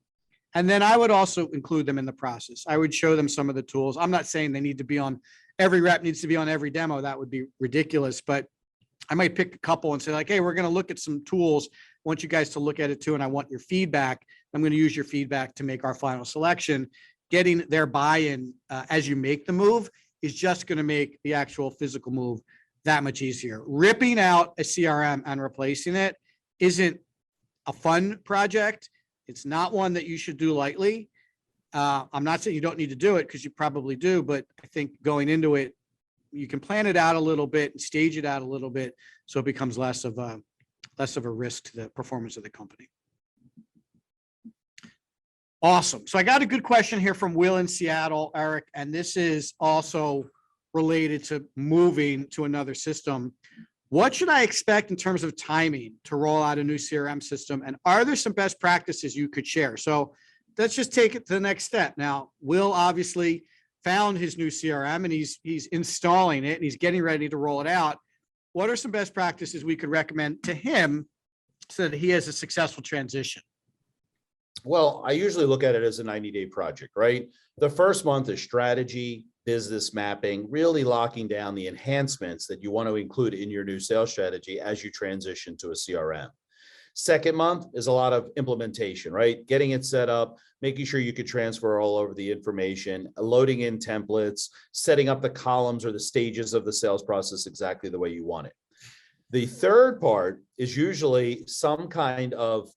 S1: And then I would also include them in the process. I would show them some of the tools. I'm not saying they need to be on, every rep needs to be on every demo. That would be ridiculous. But I might pick a couple and say like, hey, we're going to look at some tools. I want you guys to look at it too. And I want your feedback. I'm going to use your feedback to make our final selection. Getting their buy-in as you make the move is just going to make the actual physical move that much easier. Ripping out a CRM and replacing it isn't a fun project. It's not one that you should do lightly. I'm not saying you don't need to do it, because you probably do, but I think going into it, you can plan it out a little bit and stage it out a little bit, so it becomes less of a risk to the performance of the company. Awesome. So I got a good question here from Will in Seattle, Eric, and this is also related to moving to another system. What should I expect in terms of timing to roll out a new CRM system? And are there some best practices you could share? So let's just take it to the next step. Now, Will obviously found his new CRM and he's installing it and he's getting ready to roll it out. What are some best practices we could recommend to him so that he has a successful transition?
S2: Well, I usually look at it as a 90-day project, right? The first month is strategy, business mapping, really locking down the enhancements that you want to include in your new sales strategy as you transition to a CRM. Second month is a lot of implementation, right? Getting it set up, making sure you could transfer all over the information, loading in templates, setting up the columns or the stages of the sales process exactly the way you want it. The third part is usually some kind of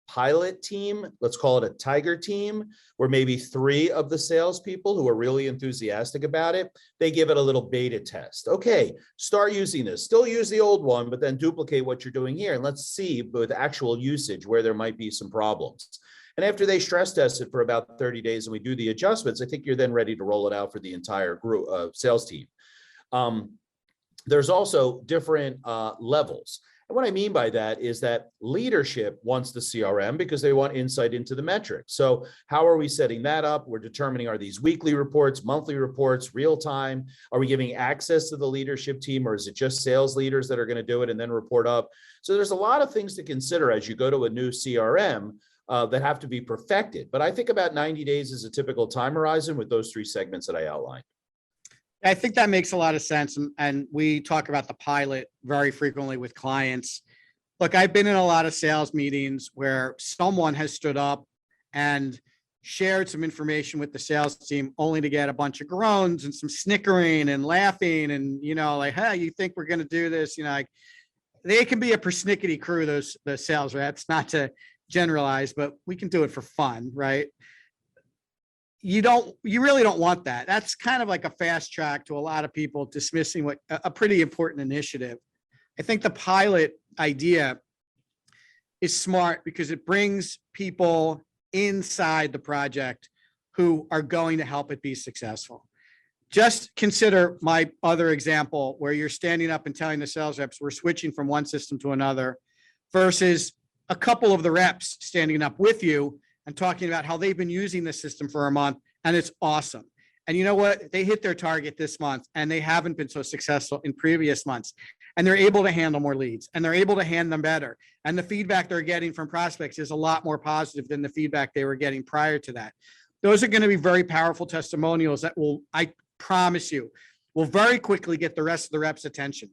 S2: pilot team, let's call it a tiger team, where maybe 3 of the salespeople who are really enthusiastic about it, they give it a little beta test. Okay, start using this, still use the old one, but then duplicate what you're doing here. And let's see with actual usage where there might be some problems. And after they stress test it for about 30 days and we do the adjustments, I think you're then ready to roll it out for the entire group sales team. There's also different levels. And what I mean by that is that leadership wants the CRM because they want insight into the metrics. So how are we setting that up? We're determining, are these weekly reports, monthly reports, real time? Are we giving access to the leadership team, or is it just sales leaders that are going to do it and then report up? So there's a lot of things to consider as you go to a new CRM that have to be perfected. But I think about 90 days is a typical time horizon with those 3 segments that I outlined.
S1: I think that makes a lot of sense. And we talk about the pilot very frequently with clients. Look, I've been in a lot of sales meetings where someone has stood up and shared some information with the sales team only to get a bunch of groans and some snickering and laughing and, like, hey, you think we're going to do this? Like, they can be a persnickety crew, the sales reps, not to generalize, but we can do it for fun, right? You really don't want that. That's kind of like a fast track to a lot of people dismissing a pretty important initiative. I think the pilot idea is smart because it brings people inside the project who are going to help it be successful. Just consider my other example where you're standing up and telling the sales reps we're switching from one system to another versus a couple of the reps standing up with you and talking about how they've been using the system for a month and it's awesome. And you know what? They hit their target this month and they haven't been so successful in previous months. And they're able to handle more leads and they're able to hand them better. And the feedback they're getting from prospects is a lot more positive than the feedback they were getting prior to that. Those are going to be very powerful testimonials that will, I promise you, will very quickly get the rest of the reps' attention.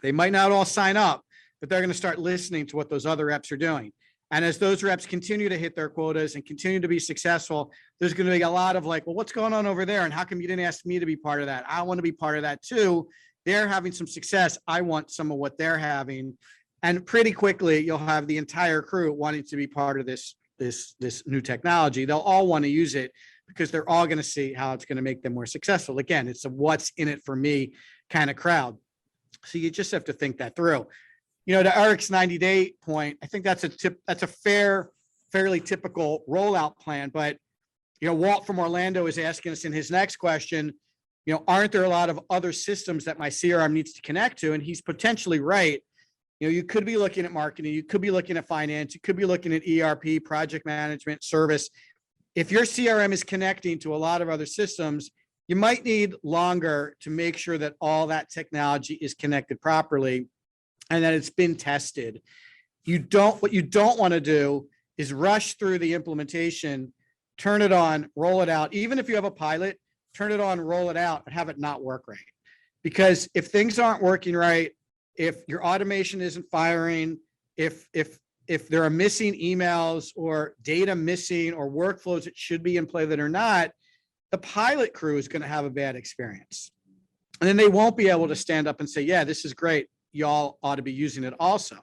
S1: They might not all sign up, but they're going to start listening to what those other reps are doing. And as those reps continue to hit their quotas and continue to be successful, there's going to be a lot of like, well, what's going on over there? And how come you didn't ask me to be part of that? I want to be part of that too. They're having some success. I want some of what they're having. And pretty quickly, you'll have the entire crew wanting to be part of this new technology. They'll all want to use it because they're all going to see how it's going to make them more successful. Again, it's a what's in it for me kind of crowd. So you just have to think that through. To Eric's 90-day point, I think that's a fairly typical rollout plan. But, Walt from Orlando is asking us in his next question, aren't there a lot of other systems that my CRM needs to connect to? And he's potentially right. You could be looking at marketing, you could be looking at finance, you could be looking at ERP, project management, service. If your CRM is connecting to a lot of other systems, you might need longer to make sure that all that technology is connected properly and that it's been tested. What you don't want to do is rush through the implementation, turn it on, roll it out. Even if you have a pilot, turn it on, roll it out and have it not work right. Because if things aren't working right, if your automation isn't firing, if there are missing emails or data missing or workflows that should be in play that are not, the pilot crew is going to have a bad experience. And then they won't be able to stand up and say, yeah, this is great. Y'all ought to be using it also.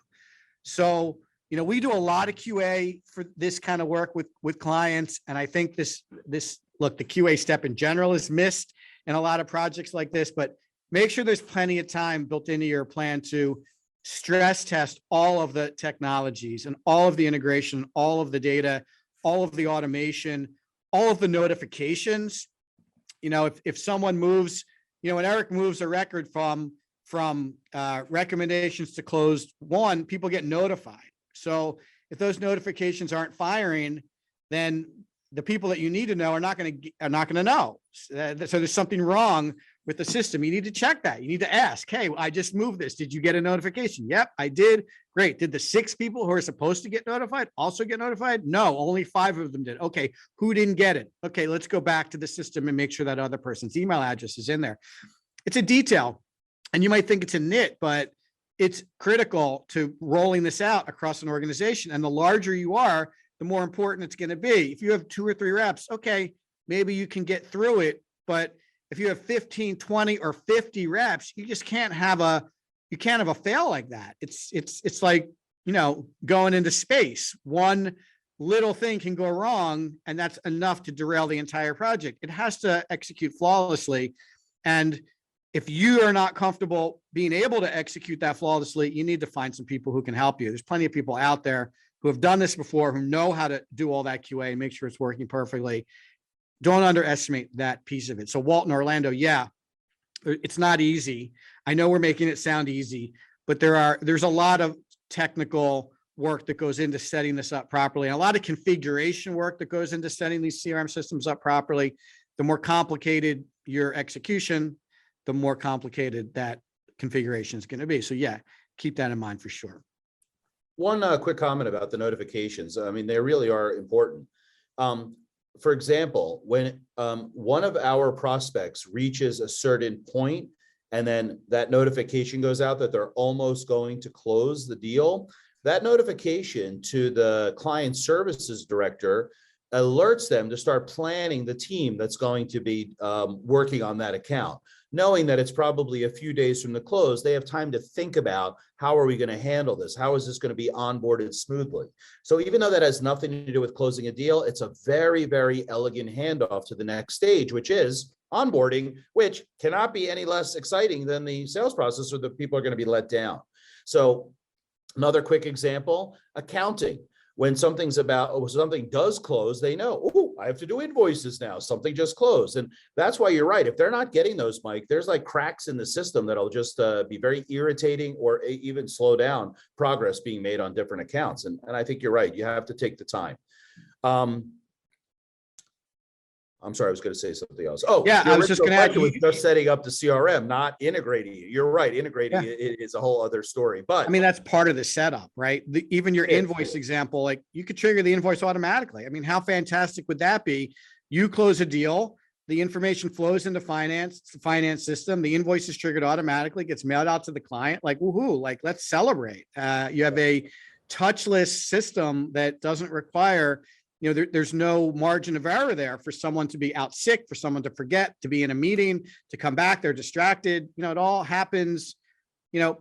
S1: So, we do a lot of QA for this kind of work with clients. And I think look, the QA step in general is missed in a lot of projects like this, but make sure there's plenty of time built into your plan to stress test all of the technologies and all of the integration, all of the data, all of the automation, all of the notifications. If someone moves, when Eric moves a record from recommendations to closed won, people get notified. So if those notifications aren't firing, then the people that you need to know are not going to know. So there's something wrong with the system. You need to check that. You need to ask, hey, I just moved this. Did you get a notification? Yep, I did. Great. Did the 6 people who are supposed to get notified also get notified? No, only 5 of them did. Okay, who didn't get it? Okay, let's go back to the system and make sure that other person's email address is in there. It's a detail, and you might think it's a nit, but it's critical to rolling this out across an organization. And the larger you are, the more important it's going to be. If you have 2 or 3 reps, okay, maybe you can get through it. But if you have 15, 20, or 50 reps, you just can't have a fail like that. It's like, going into space. One little thing can go wrong, and that's enough to derail the entire project. It has to execute flawlessly. And if you are not comfortable being able to execute that flawlessly, you need to find some people who can help you. There's plenty of people out there who have done this before, who know how to do all that QA and make sure it's working perfectly. Don't underestimate that piece of it. So Walton, Orlando, yeah, it's not easy. I know we're making it sound easy, but there's a lot of technical work that goes into setting this up properly, and a lot of configuration work that goes into setting these CRM systems up properly. The more complicated your execution, the more complicated that configuration is going to be. So yeah, keep that in mind for sure.
S2: One quick comment about the notifications. I mean, they really are important. For example, when one of our prospects reaches a certain point and then that notification goes out that they're almost going to close the deal, that notification to the client services director alerts them to start planning the team that's going to be working on that account. Knowing that it's probably a few days from the close, they have time to think about, how are we going to handle this? How is this going to be onboarded smoothly? So even though that has nothing to do with closing a deal, it's a very, very elegant handoff to the next stage, which is onboarding, which cannot be any less exciting than the sales process, or the people are going to be let down. So another quick example, accounting. When something does close, they know, oh, I have to do invoices now. Something just closed. And that's why you're right. If they're not getting those, Mike, there's like cracks in the system that'll just be very irritating, or even slow down progress being made on different accounts. And I think you're right. You have to take the time. I'm sorry, I was going to say something else. Oh,
S1: yeah, I was just going to add,
S2: just setting up the CRM, not integrating it. You're right. Integrating it is a whole other story. But
S1: I mean, that's part of the setup, right? Even your invoice example, like you could trigger the invoice automatically. I mean, how fantastic would that be? You close a deal, the information flows into finance, the finance system, the invoice is triggered automatically, gets mailed out to the client. Like, woohoo! Like, let's celebrate. You have a touchless system that doesn't require, there's no margin of error there for someone to be out sick, for someone to forget, to be in a meeting, to come back, they're distracted. It all happens,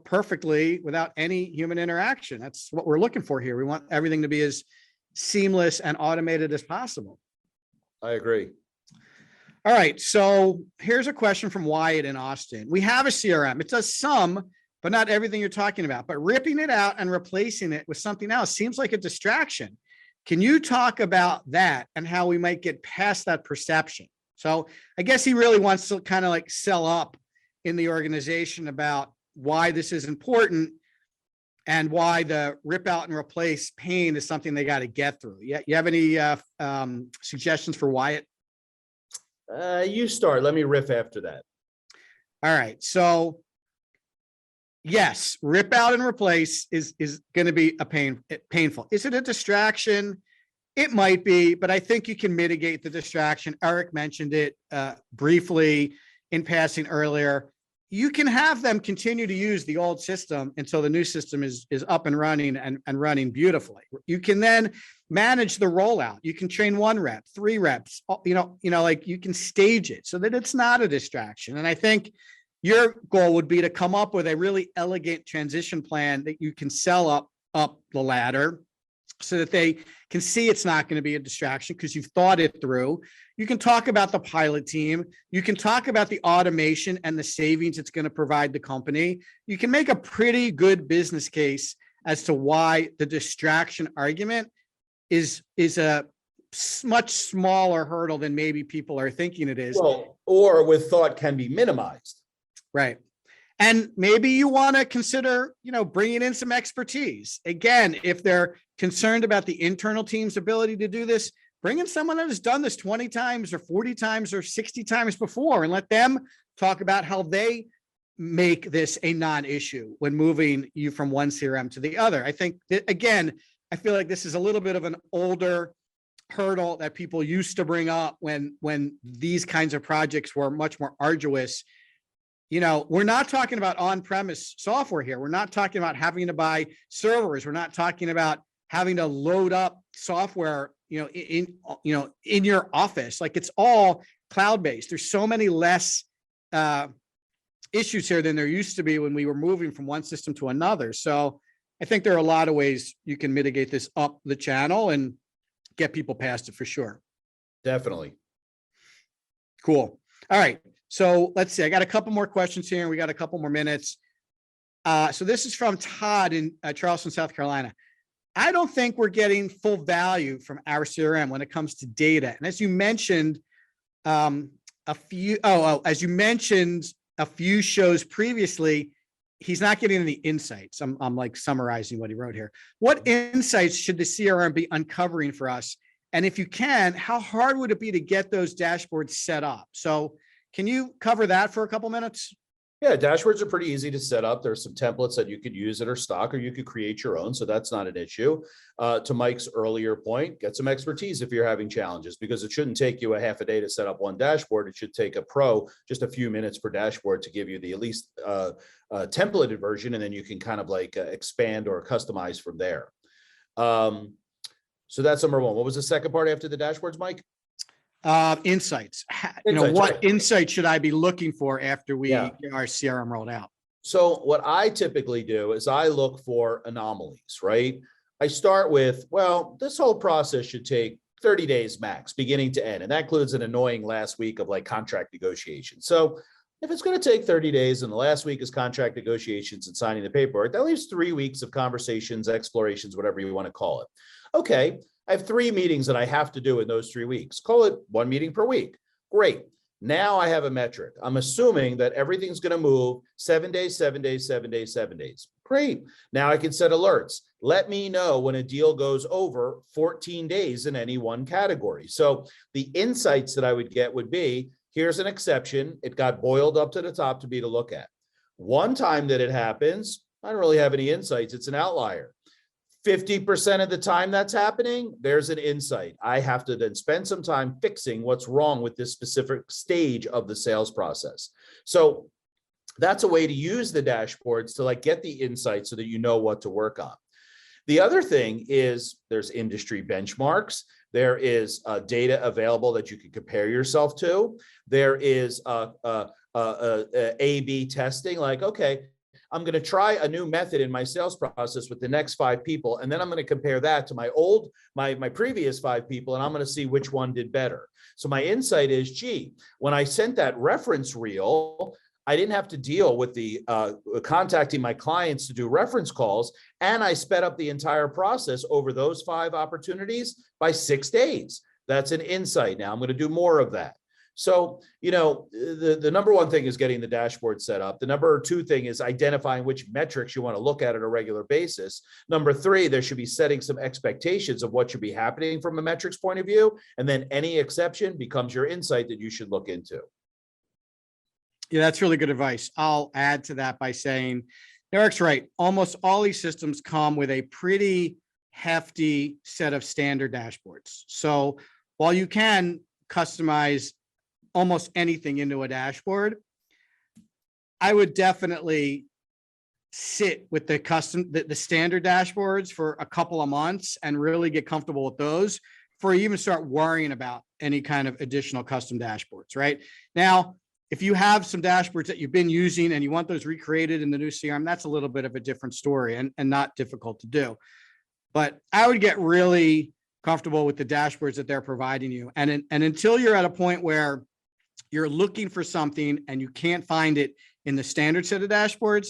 S1: perfectly without any human interaction. That's what we're looking for here. We want everything to be as seamless and automated as possible.
S2: I agree.
S1: All right. So here's a question from Wyatt in Austin. We have a CRM. It does some, but not everything you're talking about. But ripping it out and replacing it with something else seems like a distraction. Can you talk about that and how we might get past that perception? So I guess he really wants to kind of like sell up in the organization about why this is important and why the rip out and replace pain is something they got to get through. You have any suggestions for Wyatt?
S2: You start. Let me riff after that.
S1: All right. So yes, rip out and replace is going to be painful. Is it a distraction? It might be, but I think you can mitigate the distraction. Eric mentioned it briefly in passing earlier. you can have them continue to use the old system until the new system is up and running and running beautifully. You can then manage the rollout. You can train 1 rep, 3 reps, like you can stage it so that it's not a distraction. And I think your goal would be to come up with a really elegant transition plan that you can sell up the ladder so that they can see it's not going to be a distraction because you've thought it through. You can talk about the pilot team. You can talk about the automation and the savings it's going to provide the company. You can make a pretty good business case as to why the distraction argument is a much smaller hurdle than maybe people are thinking it is.
S2: Well, or with thought can be minimized.
S1: Right. And maybe you want to consider, bringing in some expertise. Again, if they're concerned about the internal team's ability to do this, bring in someone that has done this 20 times or 40 times or 60 times before and let them talk about how they make this a non-issue when moving you from one CRM to the other. I think that, again, I feel like this is a little bit of an older hurdle that people used to bring up when these kinds of projects were much more arduous. We're not talking about on-premise software here. We're not talking about having to buy servers. We're not talking about having to load up software, in your office. Like, it's all cloud-based. There's so many less issues here than there used to be when we were moving from one system to another. So I think there are a lot of ways you can mitigate this up the channel and get people past it for sure.
S2: Definitely.
S1: Cool. All right. So let's see. I got a couple more questions here and we got a couple more minutes. So this is from Todd in Charleston, South Carolina. I don't think we're getting full value from our CRM when it comes to data. And as you mentioned, as you mentioned a few shows previously, he's not getting any insights. I'm like summarizing what he wrote here. What insights should the CRM be uncovering for us? And if you can, how hard would it be to get those dashboards set up? So can you cover that for a couple minutes?
S2: Yeah, dashboards are pretty easy to set up. There's some templates that you could use that are stock, or you could create your own. So that's not an issue. To Mike's earlier point, get some expertise if you're having challenges, because it shouldn't take you a half a day to set up one dashboard. It should take a pro just a few minutes per dashboard to give you the at least templated version, and then you can kind of like expand or customize from there. So that's number one. What was the second part after the dashboards, Mike?
S1: Insights.
S2: Insights,
S1: What
S2: right.
S1: insights should I be looking for after we
S2: Yeah.
S1: get our CRM rolled out?
S2: So what I typically do is I look for anomalies, right? I start with, well, this whole process should take 30 days max, beginning to end. And that includes an annoying last week of like contract negotiations. So if it's going to take 30 days and the last week is contract negotiations and signing the paperwork, that leaves 3 weeks of conversations, explorations, whatever you want to call it. Okay, I have 3 meetings that I have to do in those 3 weeks. Call it 1 meeting per week. Great. Now I have a metric. I'm assuming that everything's going to move 7 days, 7 days, 7 days, 7 days. Great. Now I can set alerts. Let me know when a deal goes over 14 days in any one category. So the insights that I would get would be, here's an exception. It got boiled up to the top to be to look at. One time that it happens, I don't really have any insights. It's an outlier. 50% of the time that's happening, there's an insight. I have to then spend some time fixing what's wrong with this specific stage of the sales process. So that's a way to use the dashboards to like get the insight so that you know what to work on. The other thing is there's industry benchmarks. There is data available that you can compare yourself to. There is A/B testing, like, okay, I'm going to try a new method in my sales process with the next 5 people. And then I'm going to compare that to my previous 5 people, and I'm going to see which one did better. So my insight is, gee, when I sent that reference reel, I didn't have to deal with the contacting my clients to do reference calls. And I sped up the entire process over those 5 opportunities by 6 days. That's an insight. Now I'm going to do more of that. So, the number one thing is getting the dashboard set up. The number 2 thing is identifying which metrics you want to look at on a regular basis. Number 3, there should be setting some expectations of what should be happening from a metrics point of view. And then any exception becomes your insight that you should look into.
S1: Yeah, that's really good advice. I'll add to that by saying, Eric's right. Almost all these systems come with a pretty hefty set of standard dashboards. So while you can customize almost anything into a dashboard, I would definitely sit with the standard dashboards for a couple of months and really get comfortable with those before you even start worrying about any kind of additional custom dashboards, right? Now, if you have some dashboards that you've been using and you want those recreated in the new CRM, that's a little bit of a different story and not difficult to do. But I would get really comfortable with the dashboards that they're providing you. And until you're at a point where you're looking for something and you can't find it in the standard set of dashboards,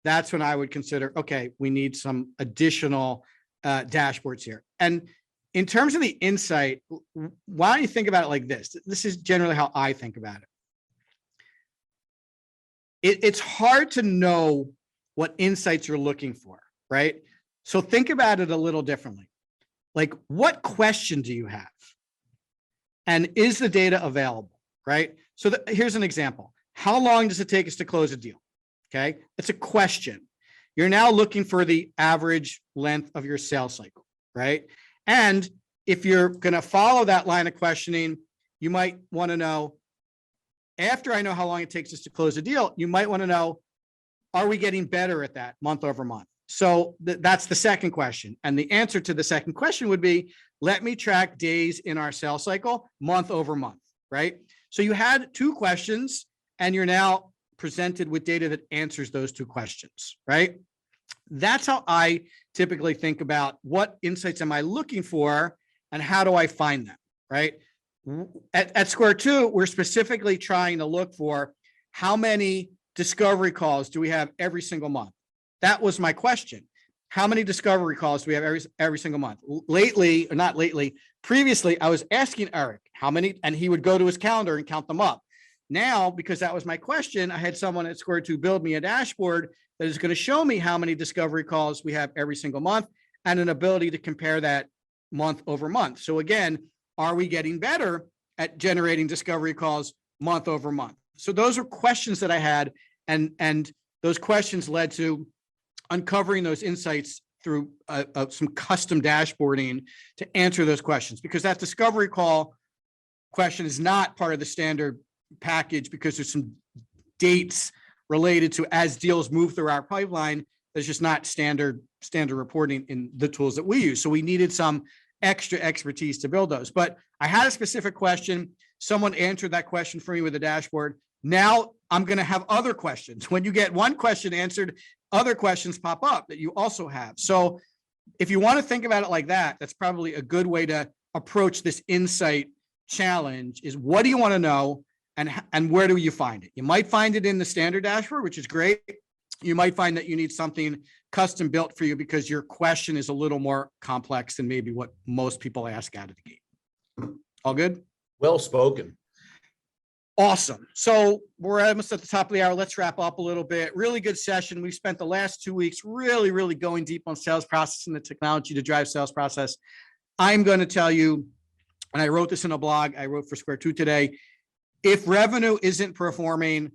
S1: that's when I would consider, okay, we need some additional dashboards here. And in terms of the insight, why don't you think about it like this? This is generally how I think about it. It's hard to know what insights you're looking for, right? So think about it a little differently. Like, what question do you have? And is the data available, right? So here's an example. How long does it take us to close a deal? Okay, it's a question. You're now looking for the average length of your sales cycle, right? And if you're going to follow that line of questioning, you might want to know, after I know how long it takes us to close a deal, you might want to know, are we getting better at that month over month? So that's the second question. And the answer to the second question would be, let me track days in our sales cycle month over month, right? So you had two questions and you're now presented with data that answers those two questions, right? That's how I typically think about what insights am I looking for and how do I find them, right? At Square 2, we're specifically trying to look for how many discovery calls do we have every single month? That was my question. How many discovery calls do we have every single month? Lately, or not lately, previously, I was asking Eric how many, and he would go to his calendar and count them up. Now, because that was my question, I had someone at Square 2 build me a dashboard that is going to show me how many discovery calls we have every single month and an ability to compare that month over month. So again, are we getting better at generating discovery calls month over month? So those are questions that I had, and those questions led to uncovering those insights through some custom dashboarding to answer those questions, because that discovery call question is not part of the standard package because there's some dates related to as deals move through our pipeline. There's just not standard reporting in the tools that we use. So we needed some extra expertise to build those. But I had a specific question. Someone answered that question for me with a dashboard. Now I'm going to have other questions. When you get one question answered, other questions pop up that you also have. So if you want to think about it like that, that's probably a good way to approach this insight challenge is, what do you want to know and where do you find it? You might find it in the standard dashboard, which is great. You might find that you need something custom built for you because your question is a little more complex than maybe what most people ask out of the gate. All good?
S2: Well spoken.
S1: Awesome. So we're almost at the top of the hour. Let's wrap up a little bit. Really good session. We spent the last 2 weeks really going deep on sales process and the technology to drive sales process. I'm going to tell you, and I wrote this in a blog I wrote for Square 2 today, if revenue isn't performing,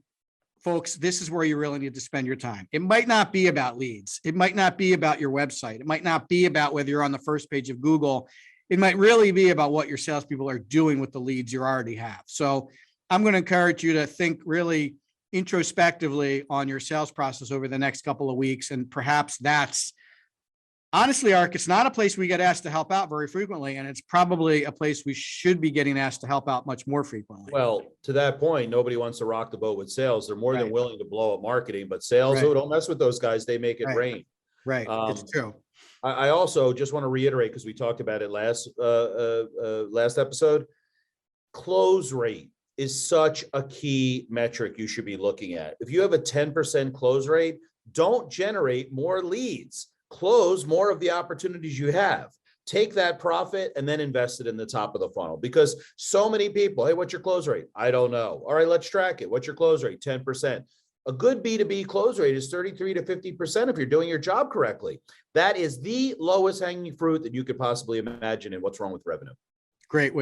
S1: folks, this is where you really need to spend your time. It might not be about leads. It might not be about your website. It might not be about whether you're on the first page of Google. It might really be about what your salespeople are doing with the leads you already have. So I'm going to encourage you to think really introspectively on your sales process over the next couple of weeks. And perhaps that's, honestly, Ark, it's not a place we get asked to help out very frequently. And it's probably a place we should be getting asked to help out much more frequently.
S2: Well, to that point, nobody wants to rock the boat with sales. They're more than willing to blow up marketing, but sales,
S1: Right.
S2: oh, don't mess with those guys. They make it rain.
S1: Right. It's true.
S2: I also just want to reiterate, because we talked about it last episode, close rate is such a key metric you should be looking at. If you have a 10% close rate, don't generate more leads. Close more of the opportunities you have. Take that profit and then invest it in the top of the funnel, because so many people, hey, what's your close rate? I don't know. All right, let's track it. What's your close rate? 10%. A good B2B close rate is 33 to 50% if you're doing your job correctly. That is the lowest hanging fruit that you could possibly imagine in what's wrong with revenue.
S1: Great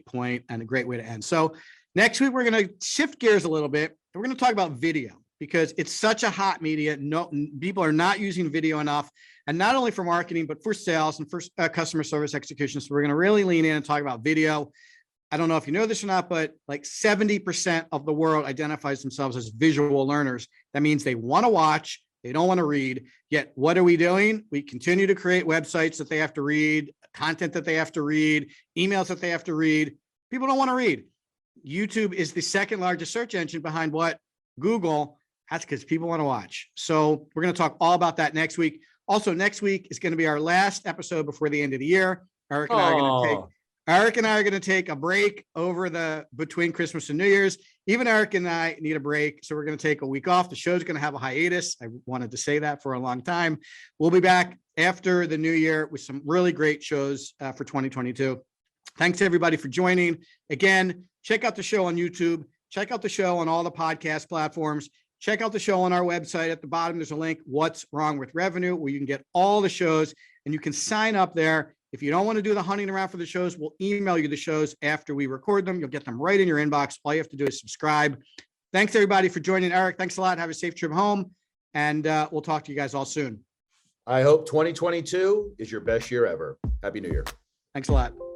S1: point and a great way to end. So next week, we're going to shift gears a little bit. We're going to talk about video because it's such a hot media. No, people are not using video enough, and not only for marketing, but for sales and for customer service execution. So we're going to really lean in and talk about video. I don't know if you know this or not, but like 70% of the world identifies themselves as visual learners. That means they want to watch, they don't want to read. Yet what are we doing? We continue to create websites that they have to read, content that they have to read, emails that they have to read. People don't want to read. YouTube is the second largest search engine behind what? Google. That's because people want to watch. So we're going to talk all about that next week. Also, next week is going to be our last episode before the end of the year. Eric and I are going to take a break over between Christmas and New Year's. Even Eric and I need a break. So we're going to take a week off. The show's going to have a hiatus. I wanted to say that for a long time. We'll be back after the new year with some really great shows for 2022. Thanks everybody for joining. Again, check out the show on YouTube. Check out the show on all the podcast platforms. Check out the show on our website. At the bottom, there's a link, What's Wrong with Revenue, where you can get all the shows and you can sign up there. If you don't want to do the hunting around for the shows, we'll email you the shows after we record them. You'll get them right in your inbox. All you have to do is subscribe. Thanks everybody for joining. Eric, thanks a lot. Have a safe trip home. And we'll talk to you guys all soon.
S2: I hope 2022 is your best year ever. Happy New Year.
S1: Thanks a lot.